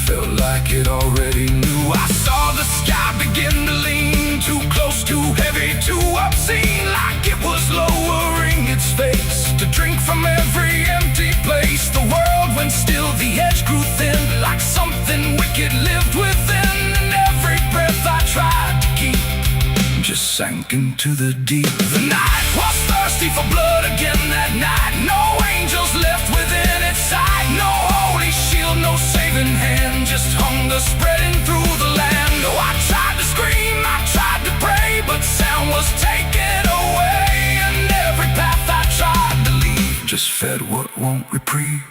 Speaker 1: felt like it already knew. I saw the sky begin to lean, too close, too heavy, too obscene, like it was lowering its face to drink from every empty place. The world went still, the edge grew thin, like something wicked lived within. And every breath I tried to keep just sank into the deep. The night was thirsty for blood again that night. No angels left within its sight, no holy shield, no saving hand, just hunger spreading through the land. Oh, I tried to scream, I tried to pray, but sound was taken away. And every path I tried to leave just fed what won't reprieve.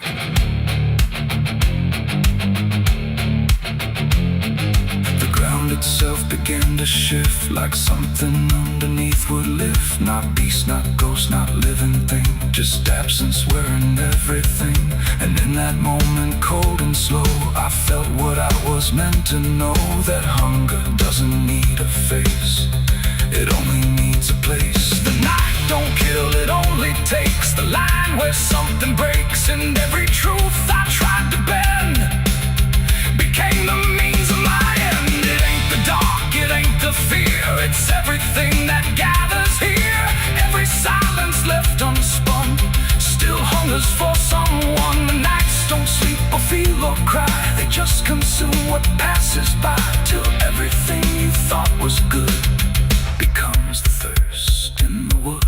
Speaker 1: Itself began to shift, like something underneath would lift. Not beast, not ghost, not living thing, just absence wearing everything. And in that moment, cold and slow, I felt what I was meant to know, that hunger doesn't need a face, it only needs a place. The night don't kill, it only takes the line where something breaks. And every truth I tried to bend became the means of my end. It ain't the dark, it ain't the fear, it's everything that gathers here. Every silence left unspun still hungers for someone. The nights don't sleep or feel or cry, they just consume what passes by, till everything you thought was good becomes the thirst in the wood.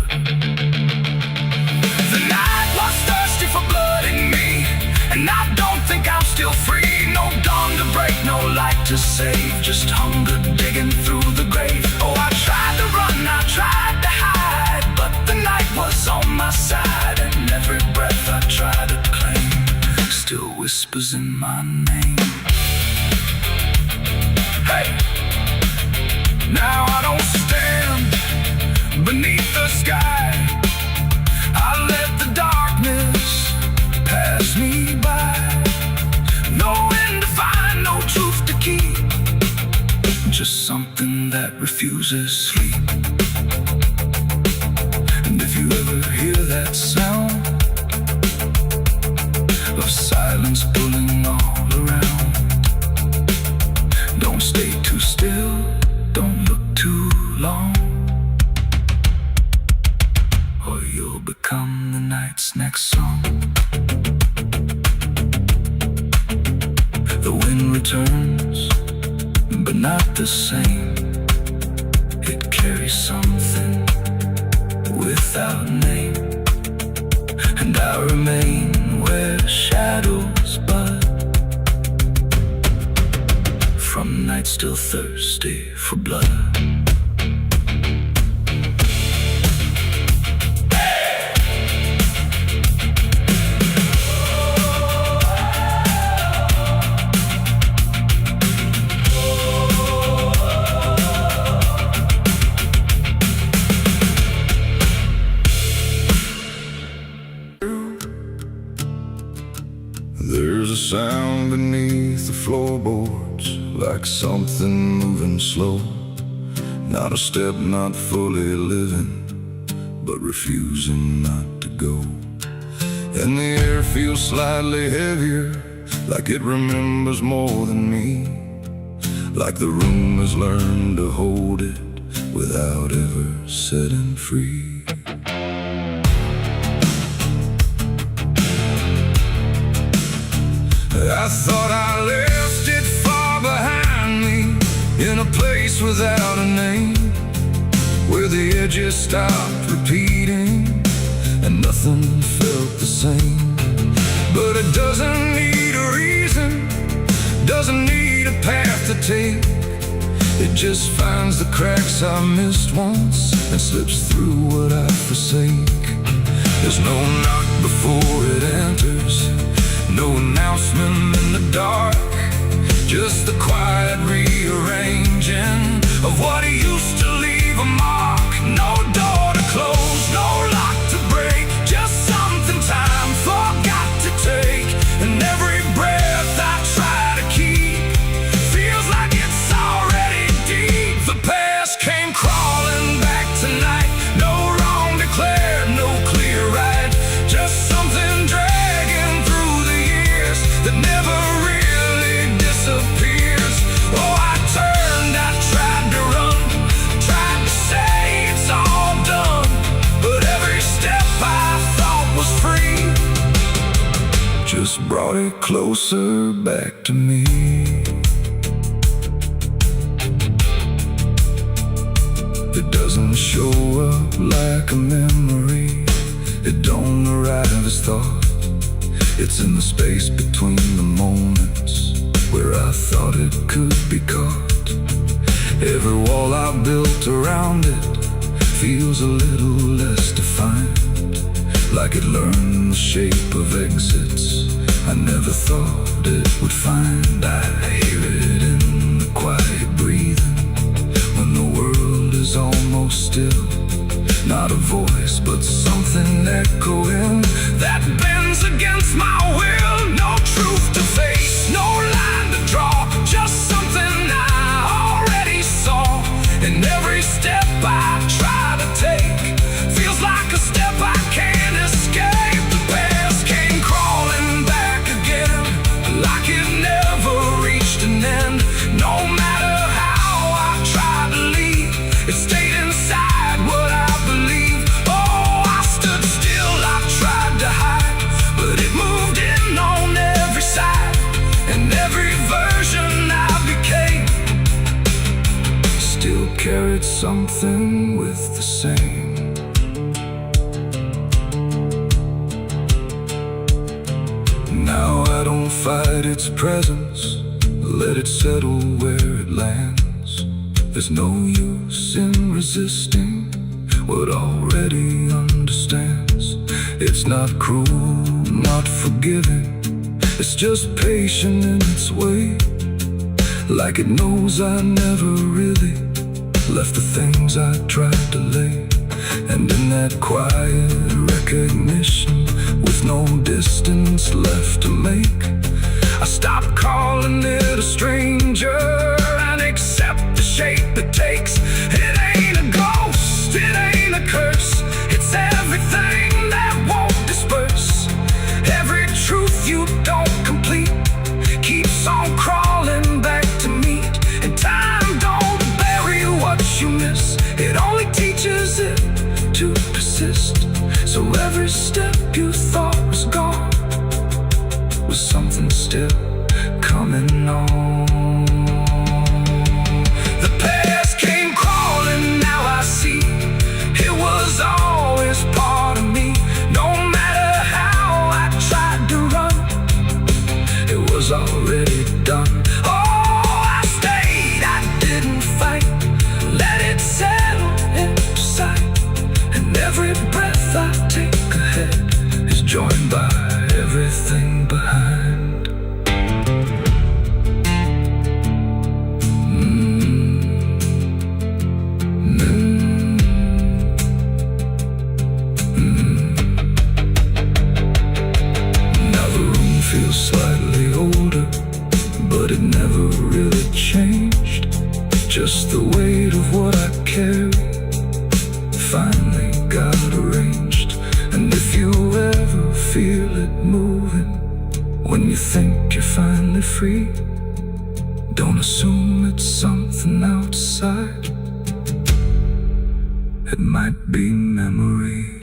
Speaker 1: The night was thirsty for blood in me, and I don't think I'm still free. No dawn to break, no light to save, just hunger digging through the grave. Oh, I tried to run, I tried to hide, but the night was on my side. And every breath I tried to claim still whispers in my name. Hey! Now I don't stand beneath the sky, I let the darkness pass me by. No end to find, no truth to keep, just something that refuses sleep. And if you ever hear that sound of silence pulling all around, don't stay too still, don't look too long, or you'll become the night's next song. The wind returns, but not the same. It carries something without name, and I remain where shadows bud, from nights still thirsty for blood. There's a sound beneath the floorboards, like something moving slow. Not a step, not fully living, but refusing not to go. And the air feels slightly heavier, like it remembers more than me, like the room has learned to hold it without ever setting free. I thought I left it far behind me, in a place without a name, where the edges stopped repeating and nothing felt the same. But it doesn't need a reason, doesn't need a path to take. It just finds the cracks I missed once and slips through what I forsake. There's no knock before it enters, no announcement in the dark, just the quiet rearranging of what used to leave a mark. No door to close, no lock to break, just something time forgot to take. And every breath I try to keep feels like it's already deep. The past came crawling back tonight, no wrong declared, no clear right, just something dragging through the years that never really disappears. Oh, I turned, I tried to run, tried to say it's all done, but every step I thought was free just brought it closer back to me. It doesn't show up like a memory, it don't arrive as thought. It's in the space between the moments where I thought it could be caught. Every wall I built around it feels a little less defined, like it learned the shape of exits I never thought it would find. I hear it in the quiet breathing when the world is almost still. Not a voice, but something echoing that bends against my will. No truth to face, no line to draw, just something I already saw. And every step I try to take feels like a step I can't escape. The past came crawling back again, like it never reached an end. No matter how I tried to leave, it stayed inside what I believe. Oh, I stood still, I tried to hide, but it moved in on every side. And every version I became still carried something with the same. Now I don't fight its presence, let it settle where it lands. There's no use in resisting what already understands. It's not cruel, not forgiving, it's just patient in its way, like it knows I never really left the things I tried to lay. And in that quiet recognition, with no distance left to make, I stop calling it a stranger and accept the shape it takes. It ain't a ghost, it ain't a curse, it's everything that won't disperse. Every truth you don't complete keeps on crawling back to meet. And time don't bury what you miss, it only teaches it to persist. So every step you thought was gone was something still coming on. The past came crawling, now I see it was always part of me. No matter how I tried to run, it was already done. Oh, I stayed, I didn't fight, let it settle into sight. And every breath I take ahead is joined by everything behind. Now the room feels slightly older, but it never really changed. Just the weight of what I carry finally got arranged. And if you ever feel it moving, when you think you're finally free, don't assume it's something outside. It might be memory.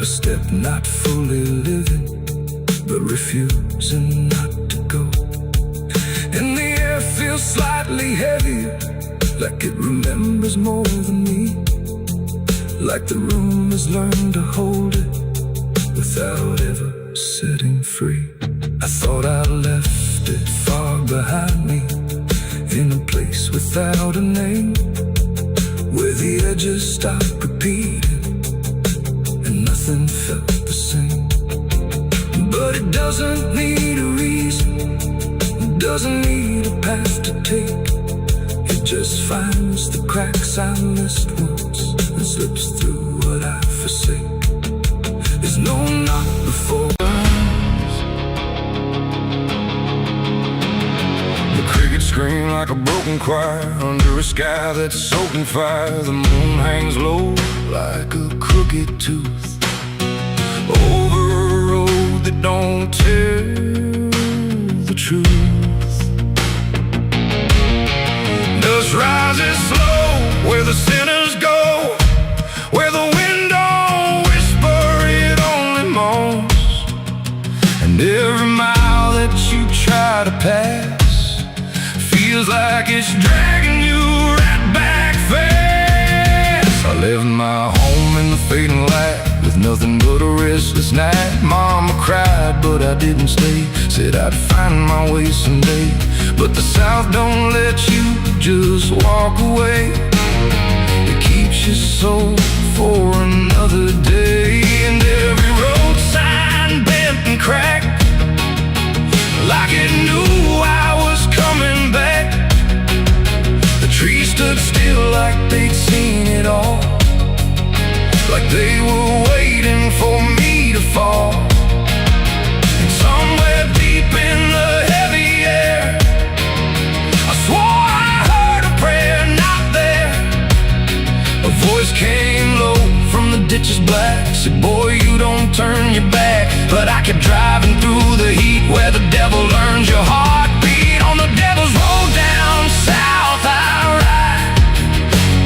Speaker 1: a step not fully living, but refusing not to go. And the air feels slightly heavier, like it remembers more than me, like the room has learned to hold it without ever setting free. I thought I left it far behind me, in a place without a name, where the edges stopped repeating and nothing felt the same. But it doesn't need a reason, it doesn't need a path to take. It just finds the cracks I missed once and slips through what I forsake. There's no knock before the crickets scream like a broken choir under a sky that's soaked in fire. The moon hangs low like a crooked tooth over a road that don't tell the truth. Dust rises slow where the sinners go, where the wind don't whisper, it only moans. And every mile that you try to pass feels like it's dragging you right back fast. I left my home in the fading light with nothing but a restless night. Mama cried, but I didn't stay. Said I'd find my way someday. But the South don't let you just walk away. It keeps your soul for another day. And every road sign bent and cracked, like it knew I was coming back. The trees stood still like they'd seen it all, like they were waiting for me to fall. And somewhere deep in the heavy air, I swore I heard a prayer not there. A voice came low from the ditches black, said, boy, you don't turn your back. But I kept driving through the heat where the devil learns your heartbeat. On the devil's road down south I ride,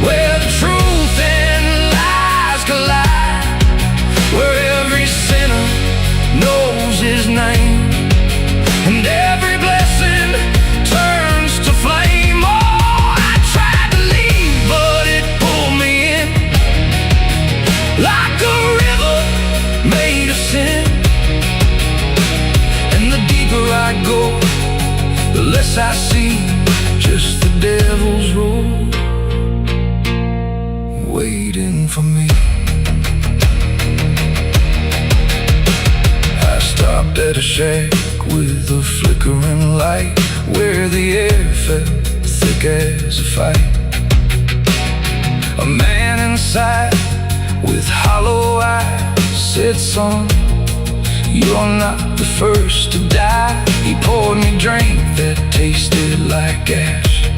Speaker 1: where the truth and lies collide, where every sinner knows his name, and every blessing turns to flame. Oh, I tried to leave, but it pulled me in, like a river made of sin. And the deeper I go, the less I see, just the devil's road waiting for me. I stopped at a shack with a flickering light, where the air felt thick as a fight. A man inside with hollow eyes said, son, you're not the first to die. He poured me a drink that tasted like ash,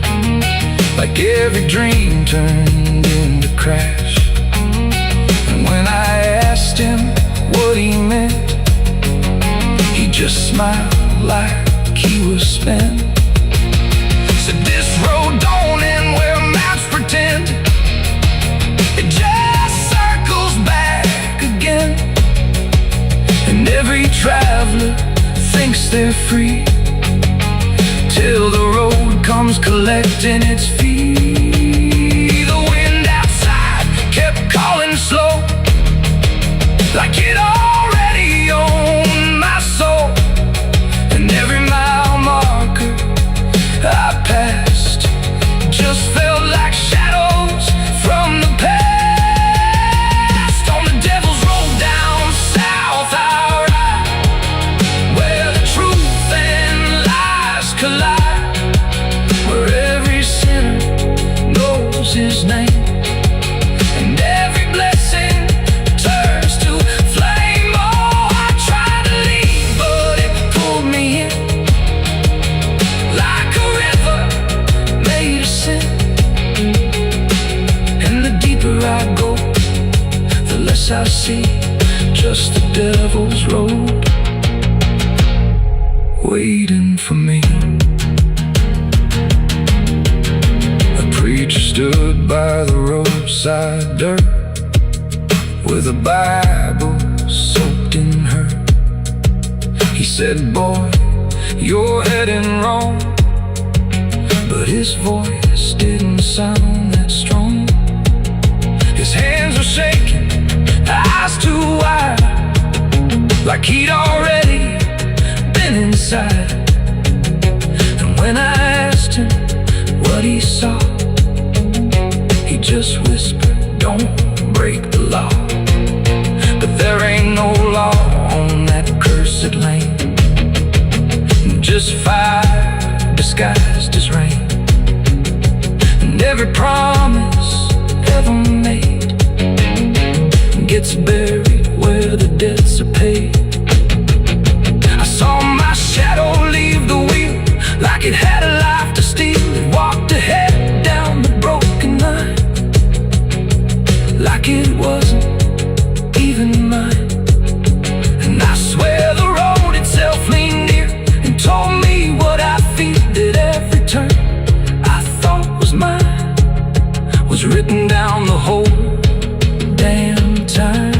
Speaker 1: like every dream turned into crash. And when I asked him what he meant, he just smiled like he was spent. Said, this road don't end where maps pretend, it just circles back again. And every traveler thinks they're free, till the road comes collecting its fee. The wind outside kept calling slow, like it already owned my soul. And every mile marker I passed just felt like shadows from the past. On the devil's road down south I ride, where the truth and lies collide, where every sinner knows his name, and every blessing turns to flame. Oh, I tried to leave, but it pulled me in, like a river made of sin. And the deeper I go, the less I see, just the devil's road waiting for me. A preacher stood by the roadside dirt with a Bible soaked in her. He said, boy, you're heading wrong. But his voice didn't sound that strong. His hands were shaking, eyes too wide, like he'd already been inside. And when I asked him what he saw, he just whispered, don't break the law. But there ain't no law on that cursed lane, just fire disguised as rain. And every promise ever made gets buried where the debts are paid. I saw my shadow leave the wheel like it had a life to steal. It walked ahead down the broken line like it wasn't even mine. And I swear the road itself leaned near and told me what I feel at every turn I thought was mine was written down the whole damn time.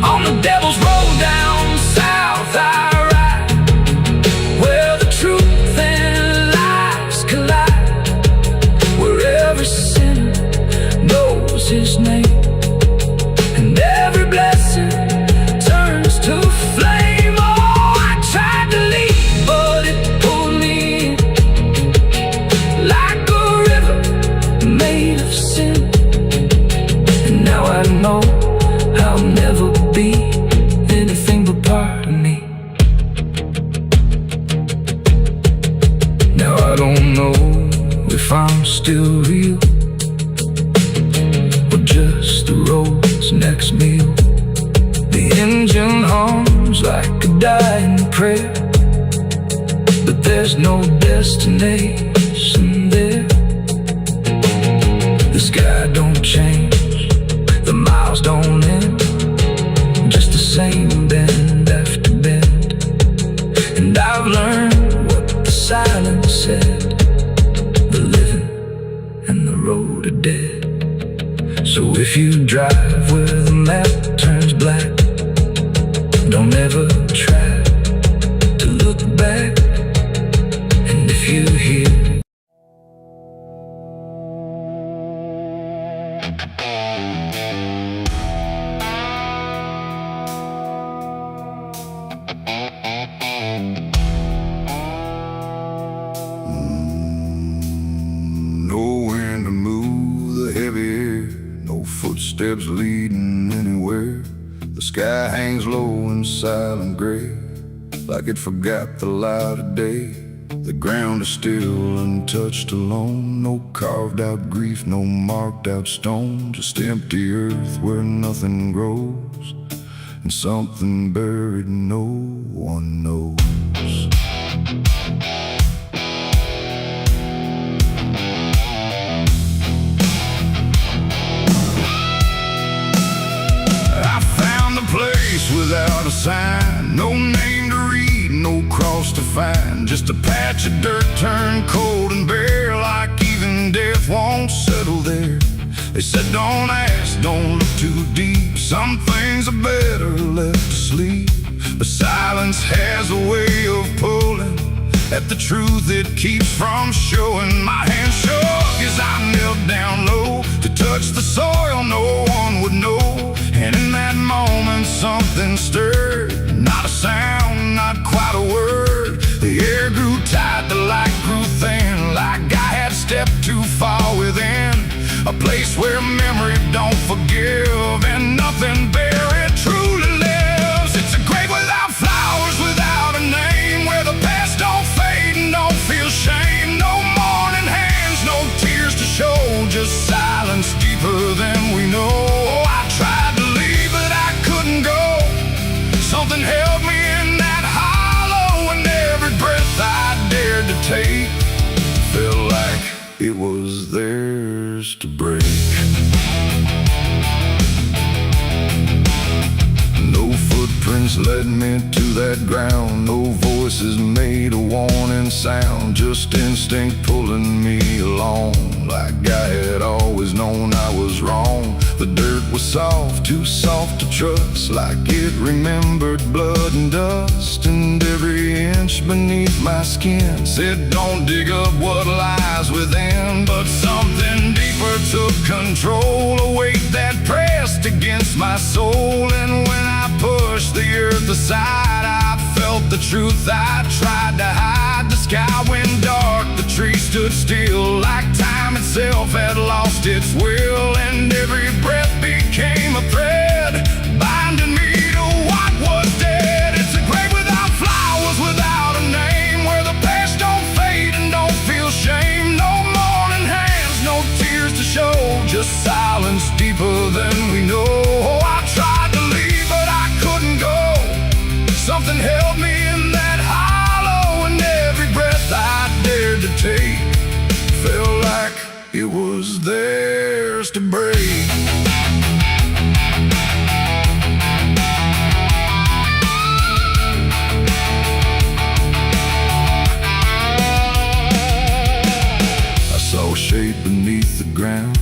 Speaker 1: On the devil's road down south I ride, where the truth and lies collide, where every sinner knows his name, and every blessing turns to flame. Oh, I tried to leave, but it pulled me in like a river made of sin. And now I know I'll never be anything but part of me. Now I don't know if I'm still real or just the road's next meal. The engine hums like a dying prayer, but there's no destination there. The sky don't change, the miles don't end, just the same bend after bend. And I've learned what the silence said, the living and the road are dead. So if you drive where the map turns black, don't ever try to look back. And if you hear no wind to move the heavy air, no footsteps leading anywhere. The sky hangs low in silent gray, like it forgot the light of day. The ground is still untouched alone, no carved out grief, no marked out stone, just empty earth where nothing grows, and something buried no one knows. Place without a sign, no name to read, no cross to find, just a patch of dirt turned cold and bare, like even death won't settle there. They said don't ask, don't look too deep, some things are better left asleep. But silence has a way of pulling at the truth it keeps from showing. My hand shook as I knelt down low to touch the soil no one would know. And in that moment something stirred, not a sound, not quite a word. The air grew tight, the light grew thin, like I had stepped too far within a place where memory don't forgive and nothing buried truly lives. It's a grave without flowers, without a name, where the past don't fade and don't feel shame. No mourning hands, no tears to show, just silence deeper than we know. I tried to leave, but I couldn't go. Something held me in that hollow, and every breath I dared to take felt like it was theirs to break. just led me to that ground. No voices made a warning sound, just instinct pulling me along. Like I had always known I was wrong. The dirt was soft, too soft to trust, like it remembered blood and dust. And every inch beneath my skin said, don't dig up what lies within. But something deeper took control, a weight that pressed against my soul. And when I pushed the earth aside, I felt the truth I tried to hide. The sky went dark, the tree stood still, like time itself had lost its will. And every breath became a thread, binding me to what was dead. It's a grave without flowers, without a name, where the past don't fade and don't feel shame. No mourning hands, no tears to show, just silence deeper than we know. Oh, I tried to leave, but I couldn't go. Something held me in that hollow, and every breath I dared to take felt like it was theirs to break. I saw a shape beneath the ground,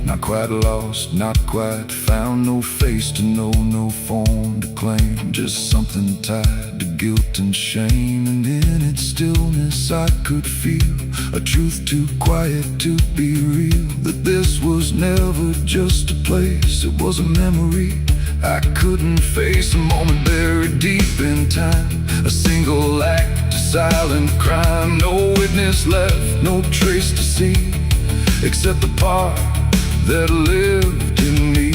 Speaker 1: not quite lost, not quite found. No face to know, no form to claim, just something tied to guilt and shame. And in its stillness I could feel a truth too quiet to be real, that this was never just a place, it was a memory I couldn't face. A moment buried deep in time, a single act, a silent crime. No witness left, no trace to see, except the part that lived in me.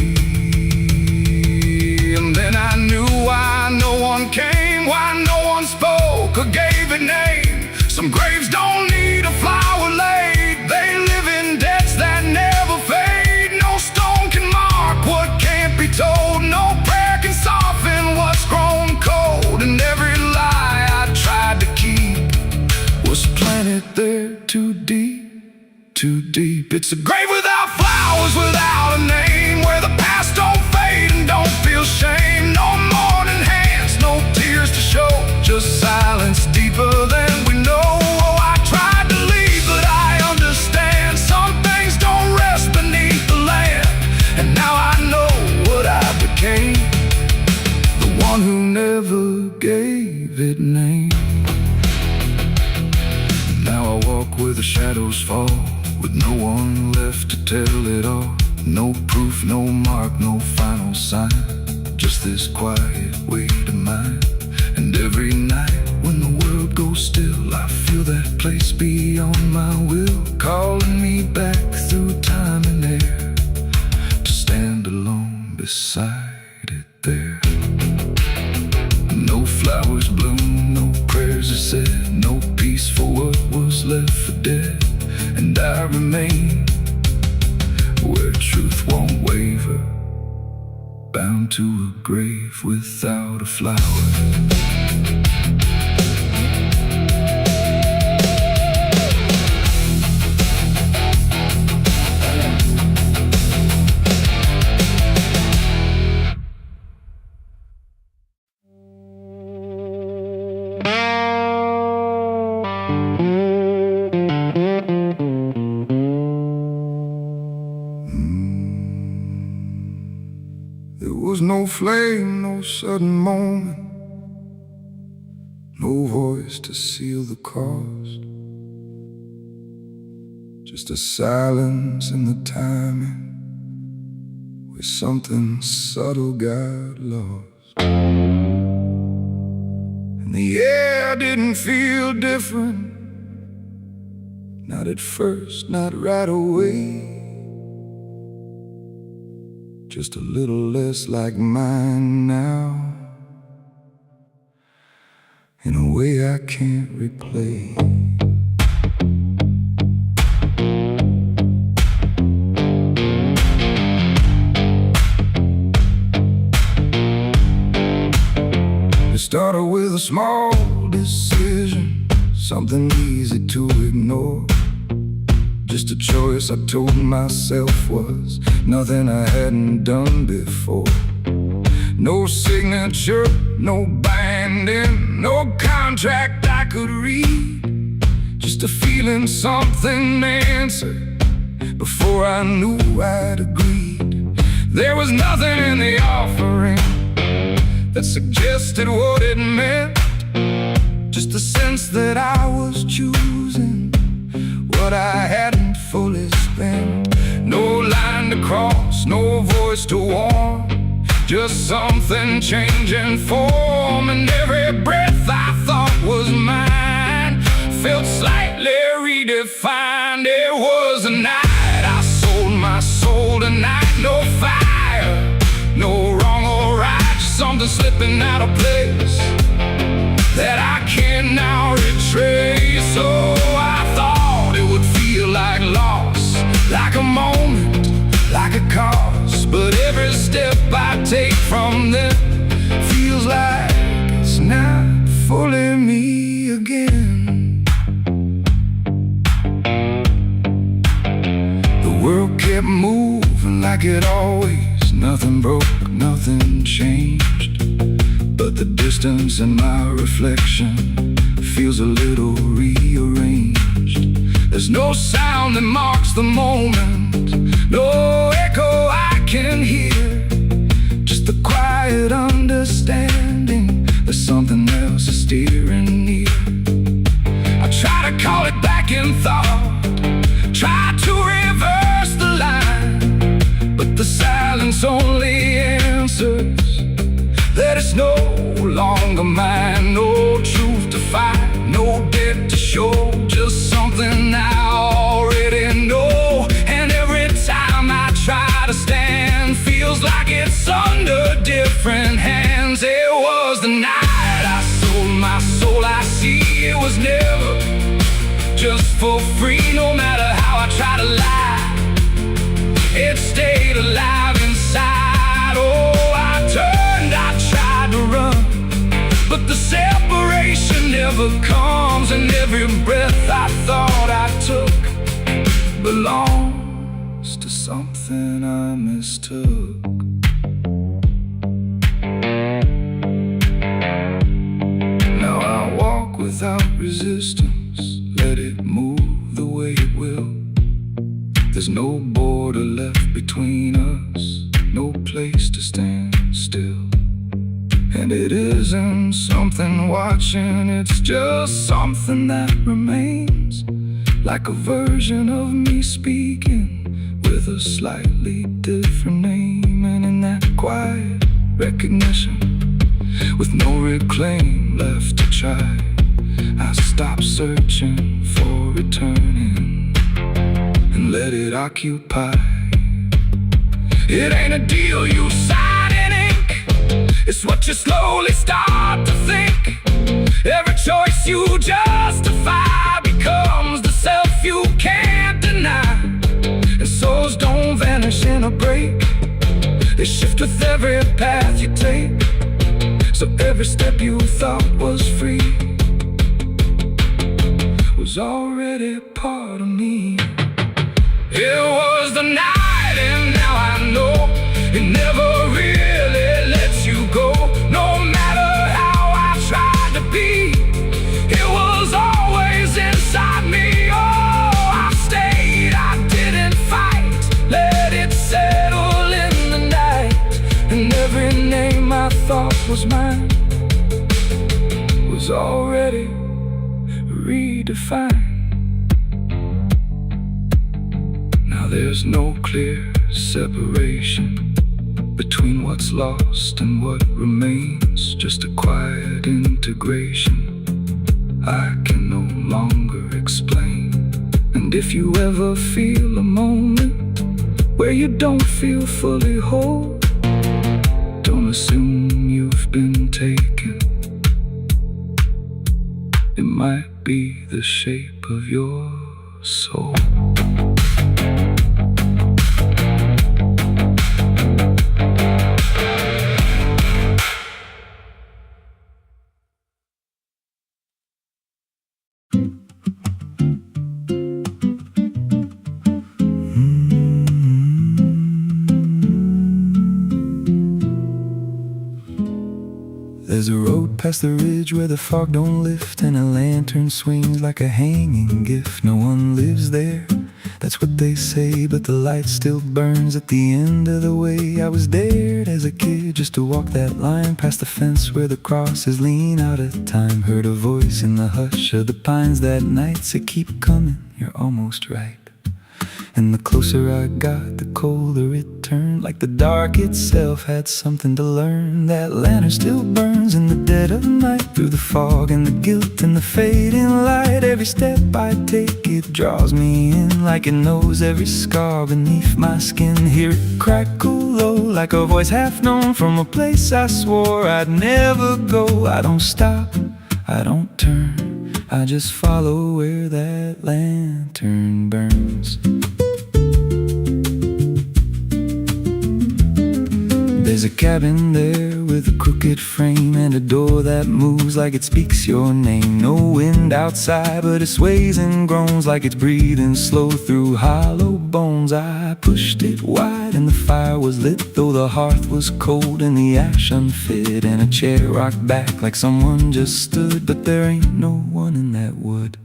Speaker 1: And then I knew why no one came, why no one spoke or gave it name. Some graves don't need a flower laid, they live in debts that never fade. No stone can mark what can't be told, no prayer can soften what's grown cold. And every lie I tried to keep was planted there too deep, too deep. It's a grave without flowers, without a name, where the past don't fade and don't feel shame. No mourning hands, no tears to show, just silence deeper than we know. Oh, I tried to leave, but I understand some things don't rest beneath the land. And now I know what I became, the one who never gave it name. Now I walk where the shadows fall, with no one left to tell it all. No proof, no mark, no final sign, just this quiet weight of mine. And every night when the world goes still, I feel that place beyond my will, calling me back through time and air, to stand alone beside it there. No flowers bloom, no prayers are said, no peace for what was left for dead. And I remain where truth won't waver, bound to a grave without a flower. There was no flame, no sudden moment, no voice to seal the cost, just a silence in the timing where something subtle got lost. And the air didn't feel different, not at first, not right away. Just a little less like mine now, in a way I can't replay. It started with a small decision, something easy to ignore. Just a choice I told myself was nothing I hadn't done before. No signature, no binding, no contract I could read. Just a feeling something answered before I knew I'd agreed. There was nothing in the offering that suggested what it meant, just a sense that I was choosing what I hadn't fully spent. No line to cross, no voice to warn, just something changing form. And every breath I thought was mine felt slightly redefined. It was a night I sold my soul tonight. No fire, no wrong or right, just something slipping out of place that I can now retrace. So I thought it would feel like loss, like a moment, like a cause. But every step I take from them feels like it's not fully me again. The world kept moving like it always. Nothing broke, nothing changed, but the distance in my reflection feels a little rearranged. There's no sound that marks the moment, no echo I can hear, just the quiet understanding that something else is steering near. I try to call it back in thought, try to reverse the line, but the silence only answers that it's no longer mine. No truth to fight, no debt to show, just something I already know. And every time I try to stand, feels like it's under different hands. It was the night I sold my soul. I see it was never just for free. No matter how I try to lie, it stayed alive inside. Oh, I tried to run, but the separation never comes. And every breath I thought I took belongs to something I mistook. Now I walk without resistance, let it move the way it will. There's no border left between us, no place to stand still. And it isn't something watching, it's just something that remains, like a version of me speaking with a slightly different name. And in that quiet recognition, with no reclaim left to try, I stop searching for returning and let it occupy. It ain't a deal you sign in ink, it's what you slowly start to think. Every choice you justify becomes the self you can't deny. And souls don't vanish in a break, they shift with every path you take. So every step you thought was free was already part of me. It was the night, and now I know it never really lets you go. No matter how I tried to be, it was always inside me. Oh, I stayed, I didn't fight, let it settle in the night. And every name I thought was mine was already redefined. Now there's no clear separation between what's lost and what remains, just a quiet integration I can no longer explain. And if you ever feel a moment where you don't feel fully whole, don't assume you've been taken. It might be the shape of your soul. There's a road past the ridge where the fog don't lift, and a lantern swings like a hanging gift. No one lives there, that's what they say, but the light still burns at the end of the way. I was dared as a kid just to walk that line past the fence where the crosses lean out of time. Heard a voice in the hush of the pines that night say, keep coming, you're almost right. And the closer I got, the colder it turned, like the dark itself had something to learn. That lantern still burns in the dead of night, through the fog and the guilt and the fading light. Every step I take, it draws me in, like it knows every scar beneath my skin. Hear it crackle low, like a voice half known, from a place I swore I'd never go. I don't stop, I don't turn, I just follow where that lantern burns. There's a cabin there with a crooked frame, and a door that moves like it speaks your name. No wind outside, but it sways and groans like it's breathing slow through hollow bones. I pushed it wide and the fire was lit, though the hearth was cold and the ash unfit, and a chair rocked back like someone just stood. But there ain't no one in that wood.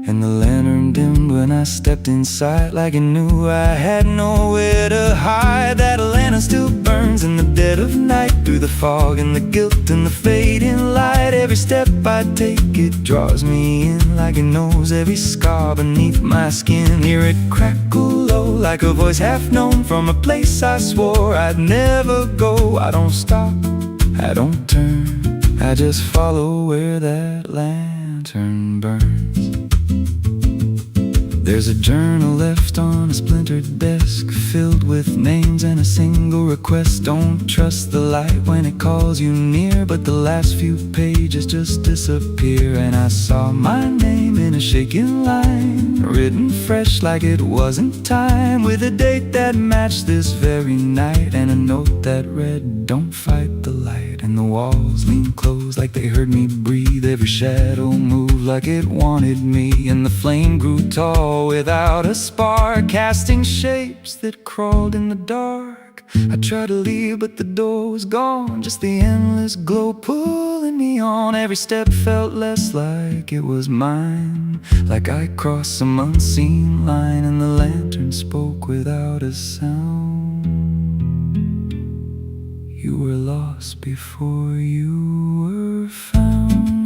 Speaker 1: And the lantern dimmed when I stepped inside, like it knew I had nowhere to hide. That lantern still burns in the dead of night, through the fog and the guilt and the fading light. Every step I take, it draws me in, like it knows every scar beneath my skin. Hear it crackle low, like a voice half known, from a place I swore I'd never go. I don't stop, I don't turn, I just follow where that lantern burns. There's a journal left on a splintered desk, filled with names and a single request. Don't trust the light when it calls you near, but the last few pages just disappear. And I saw my name in a shaking line, written fresh like it wasn't time, with a date that matched this very night, and a note that read, don't fight the light. And the walls leaned close like they heard me breathe, every shadow moved like it wanted me, and the flame grew tall without a spark, casting shapes that crawled in the dark. I tried to leave, but the door was gone, just the endless glow pulling me on. Every step felt less like it was mine, like I crossed some unseen line, and the lantern spoke without a sound. You were lost before you were found.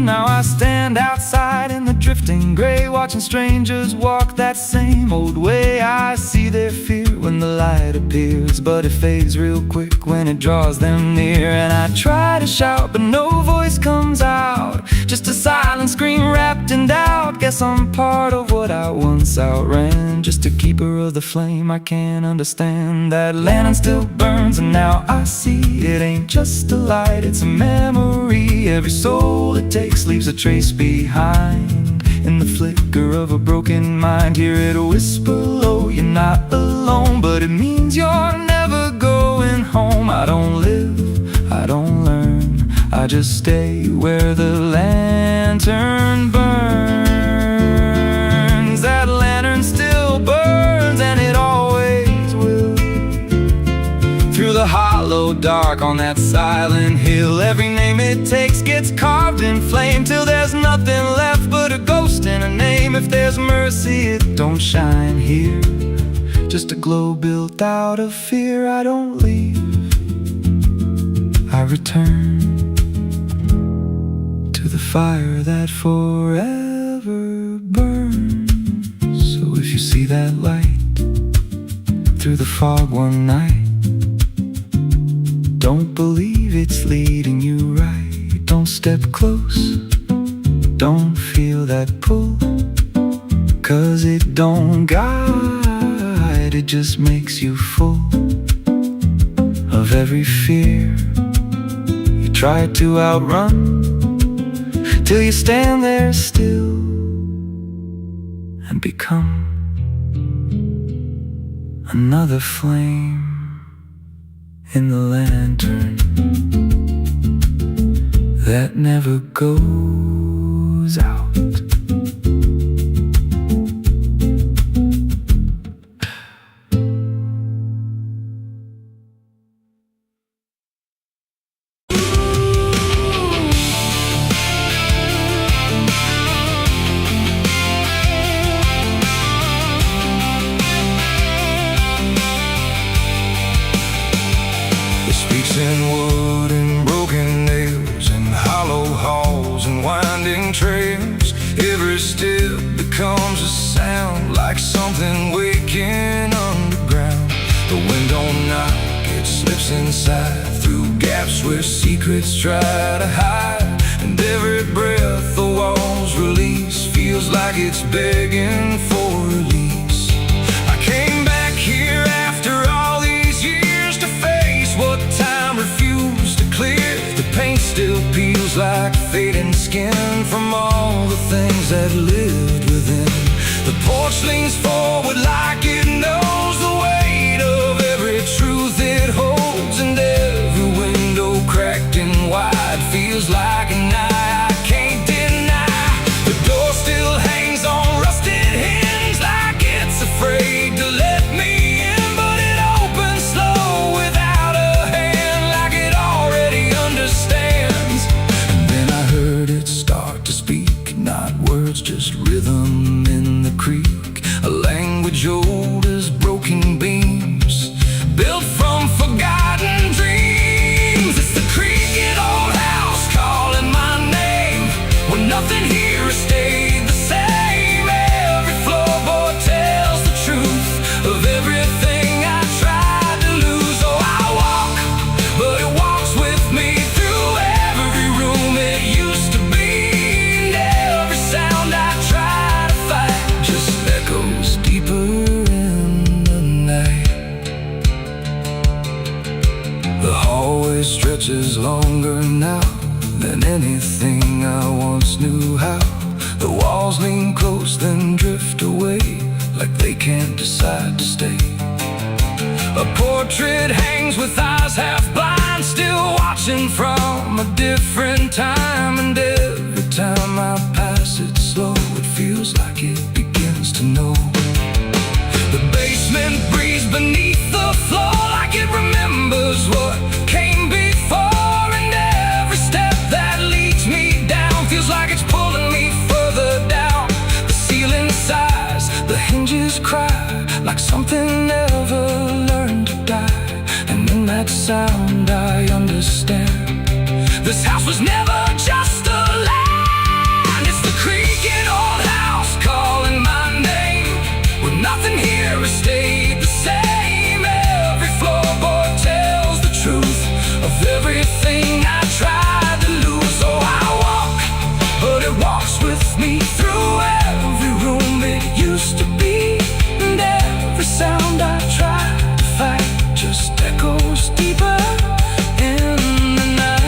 Speaker 1: Now I stand outside in the drifting gray, watching strangers walk that same old way. I see their fear when the light appears, but it fades real quick when it draws them near. And I try to shout, but no voice comes out, just a silent scream wrapped in doubt. Guess I'm part of what I once outran, just a keeper of the flame I can't understand. That lantern still burns, and now I see it ain't just a light, it's a memory. Every soul it takes leaves a trace behind, in the flicker of a broken mind. Hear it whisper low, you're not alone, but it means you're never going home. I don't live, I don't learn, I just stay where the lantern burns. That lantern still burns, and it always will, through the hollow dark on that silent hill. Every name it takes gets carved in flame, till there's nothing left but a ghost and a name. If there's mercy, it don't shine here, just a glow built out of fear. I don't leave, I return to the fire that forever burns. So if you see that light through the fog one night, don't believe it's leading you right. Don't step close, don't feel that pull, 'cause it don't guide, it just makes you full of every fear you try to outrun, till you stand there still and become another flame in the lantern that never goes out. inside, through gaps where secrets try to hide. And every breath the walls release feels like it's begging for release. I came back here after all these years to face what time refused to clear. The paint still peels like fading skin from all the things that lived within. The porch leans forward like it knows the weight of every truth it holds, and every window cracked and wide feels like an eye I can't deny. The door still hangs on rusted hinges like it's afraid to let me in, but it opens slow without a hand, like it already understands. And then I heard it start to speak, not words, just rhythm in the creek, a language old as broken beams, built from forgotten dreams. It's the creaking old house calling my name, when nothing here has stayed the same. Every floorboard tells the truth of everything I tried to lose. Oh, I walk, but it walks with me through every room it used to be, and every sound I try to fight just echoes deeper in the night. The hallway stretches longer now than anything I once knew how. The walls lean close then drift away, like they can't decide to stay. A portrait hangs with eyes half blind, still watching from a different time. And every time I pass it slow, it feels like it begins to know. The basement breathes beneath the floor like it remembers what came before, and every step that leads me down feels like it's pulling me further down. The ceiling sighs, the hinges cry, like something never learned to die. And in that sound I understand, this house was never just a land. It's the creaking old house calling my name, when nothing here has stayed the same. Every floorboard tells the truth of everything I tried to lose. Oh, I walk, but it walks with me through every room it used to be, and every sound I tried to fight just echoes deeper in the night.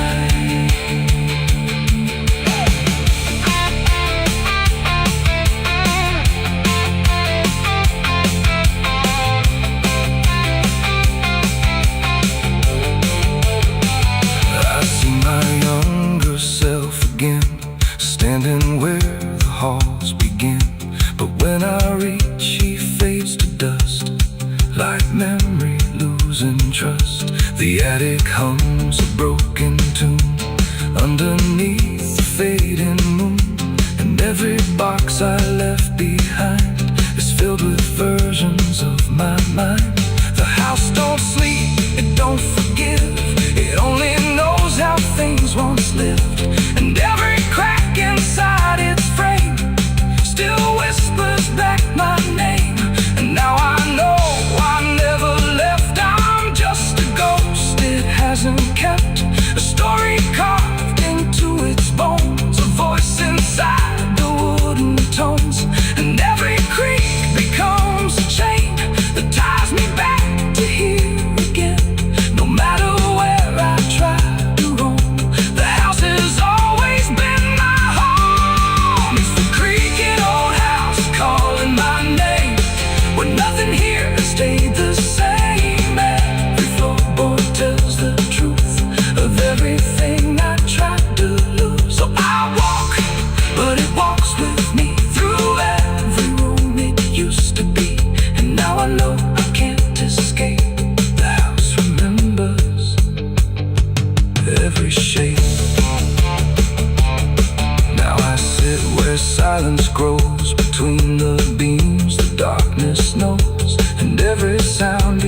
Speaker 1: I see my younger self again, standing where the halls begin. But when I reach, he fades to dust, like memory losing trust. The attic hums a broken tune underneath the fading moon, and every box I left behind is filled with versions of my mind. The house don't sleep, it don't forgive, it only knows how things once lived. And every crack inside its frame still whispers back my name. And now I know I never left, I'm just a ghost it hasn't kept, a story carved into its bones, a voice inside the wooden tones. And every creak becomes a chain that ties me back to here again. No matter where I try to roam, the house has always been my home. It's the creaking old house calling my name, when nothing here has stayed the same. Every floorboard tells the truth of everything I tried to lose. So I walk, but it walks with me through every room it used to be, and now I know I can't escape. The house remembers every shape. Now I sit where silence grows between the beams, the darkness knows, and every sound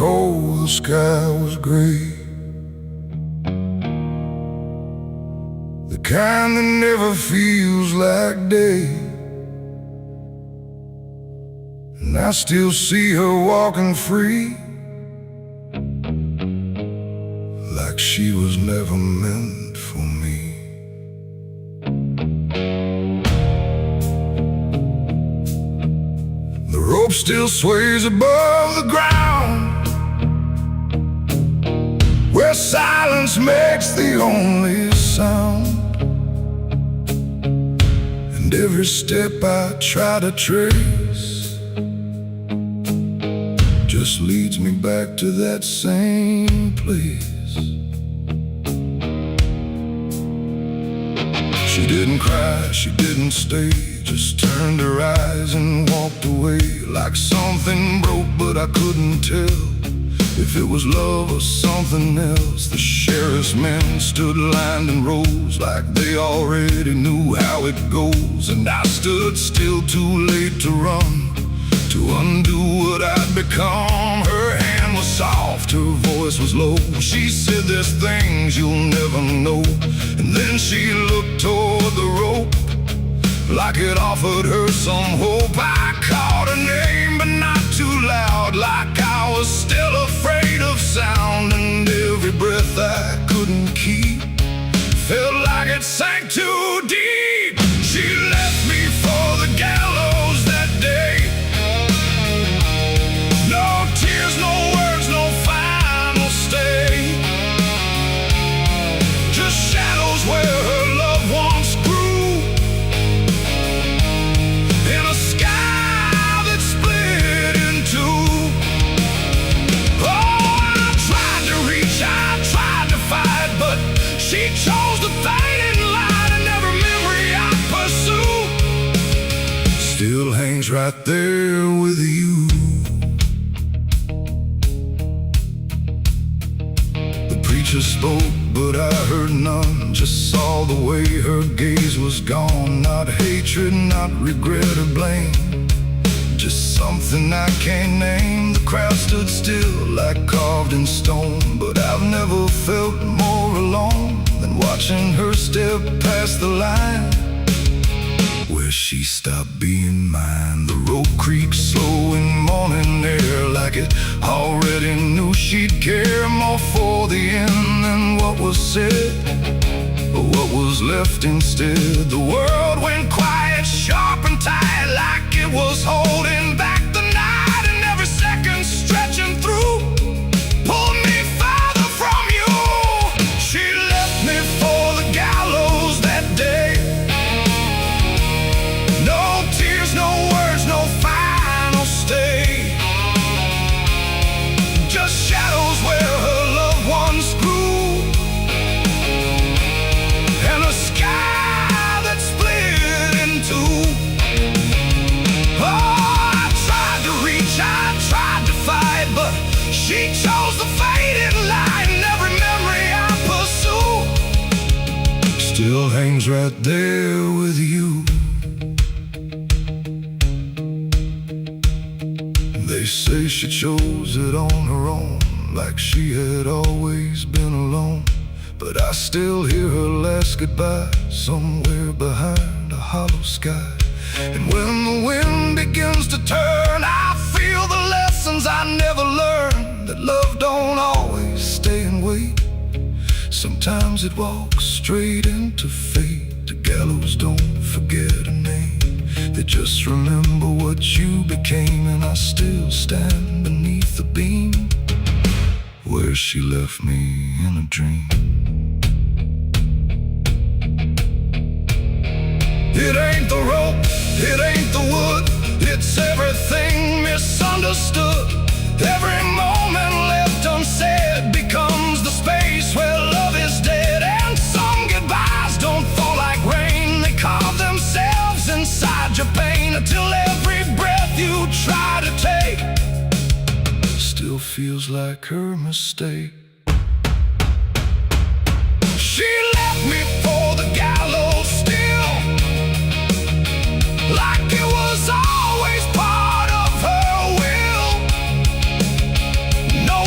Speaker 1: cold, the sky was gray, the kind that never feels like day. And I still see her walking free, like she was never meant for me. The rope still sways above the ground, where silence makes the only sound. And every step I try to trace just leads me back to that same place. She didn't cry, she didn't stay, just turned her eyes and walked away. Like something broke, but I couldn't tell if it was love or something else. The sheriff's men stood lined in rows, like they already knew how it goes. And I stood still, too late to run, to undo what I'd become. Her hand was soft, her voice was low. She said, there's things you'll never know. And then she looked toward the rope, like it offered her some hope. I called her name, but not too loud, like I was still afraid of sound. And every breath I couldn't keep felt like it sank too deep. She left me for the gallows that day. No tears, no words, no final stay, just shadows where her loved ones grew, in a sky that split in two. Oh, I tried to reach, I tried to fight, but she chose the fading light, and every memory I pursue still hangs right there with you. The preacher spoke, but I heard none, just saw the way her gaze was gone. Not hatred, not regret or blame, just something I can't name. The crowd stood still, like carved in stone, but I've never felt more alone than watching her step past the line where she stopped being mine. The rope creaks slow in morning air, like it already knew she'd care more for the end than what was said, but what was left instead. The world went quiet, sharp and tight, like it was holding back the night, and every second stretching through pulled me farther from you. She left me for the gallows that day. No tears, no words, no final stay, just shadows where her loved ones grew, and a sky that split in two. Oh, I tried to reach, I tried to fight, but she chose the faded light, and every memory I pursue still hangs right there with you. They say she chose it on her own, like she had always been alone. But I still hear her last goodbye somewhere behind a hollow sky. And when the wind begins to turn, I feel the lessons I never learned, that love don't always stay and wait. Sometimes it walks straight into fate. The gallows don't forget a name, they just remember what you became. And I still stand beneath the beam where she left me in a dream. It ain't the rope, it ain't the wood, it's everything misunderstood. Every moment left unsaid becomes the space where love is dead. And some goodbyes don't fall like rain, they carve themselves inside your pain, until every breath you try to take still feels like her mistake. She left me for the gallows still, like it was always part of her will. No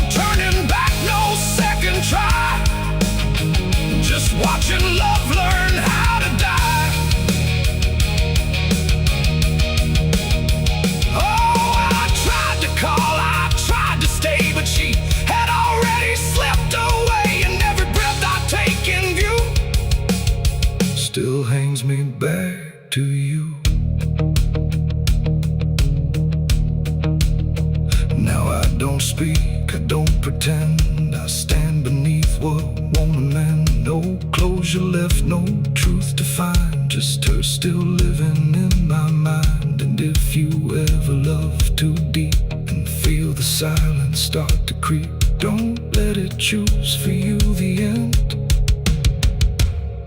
Speaker 1: speak, I don't pretend. I stand beneath what won't amend. No closure left, no truth to find, just her still living in my mind. And if you ever love too deep and feel the silence start to creep, don't let it choose for you the end,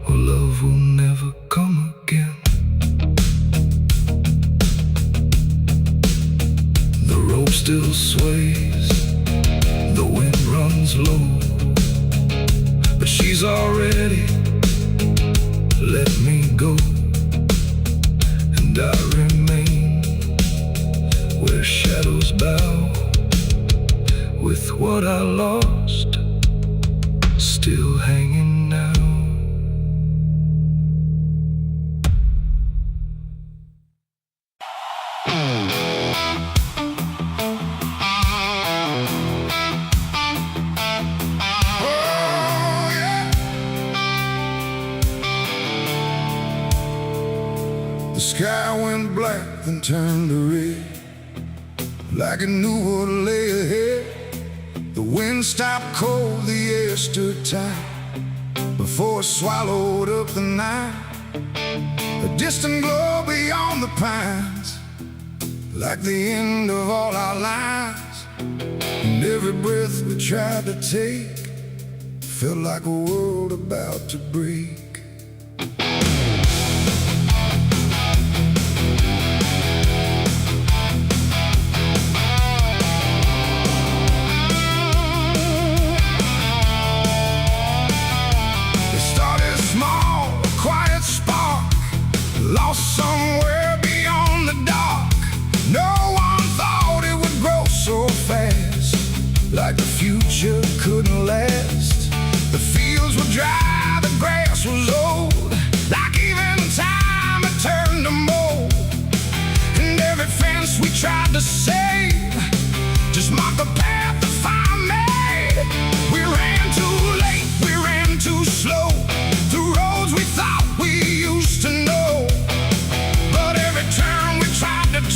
Speaker 1: or love will never come again. The rope still sways, the wind runs low, but she's already let me go. And I remain where shadows bow, with what I lost still hanging now. The sky went black, then turned to red, like it knew what lay ahead. The wind stopped cold, the air stood tight, before it swallowed up the night. A distant glow beyond the pines, like the end of all our lives. And every breath we tried to take felt like a world about to break. Lost somewhere beyond the dark. No one thought it would grow so fast, like the future couldn't last. The fields were dry, the grass was old, like even time had turned to mold. And every fence we tried to save just marked the path the fire made. We ran too late, we ran too slow, through roads we thought we used to know.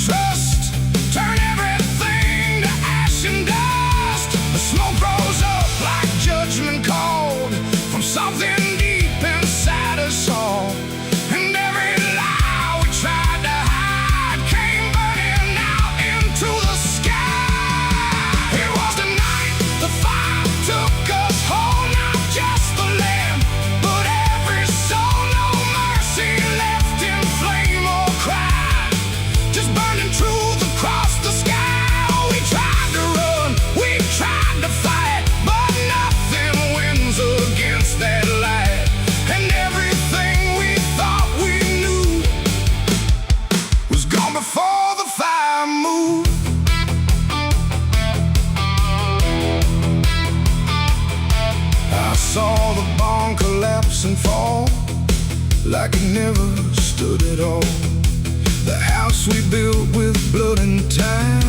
Speaker 1: Trust, turn everything to ash and dust. The smoke rose up like judgment called from something deep inside us all. And every lie we tried to hide came burning out into the sky. It was the night the fire took us whole, not just the land, but every soul. No mercy left in flame or cry, just burning truth across the sky. We tried to run, we tried to fight, but nothing wins against that light. And everything we thought we knew was gone before the fire moved. I saw the barn collapse and fall, like it never stood at all. The house we built with blood and time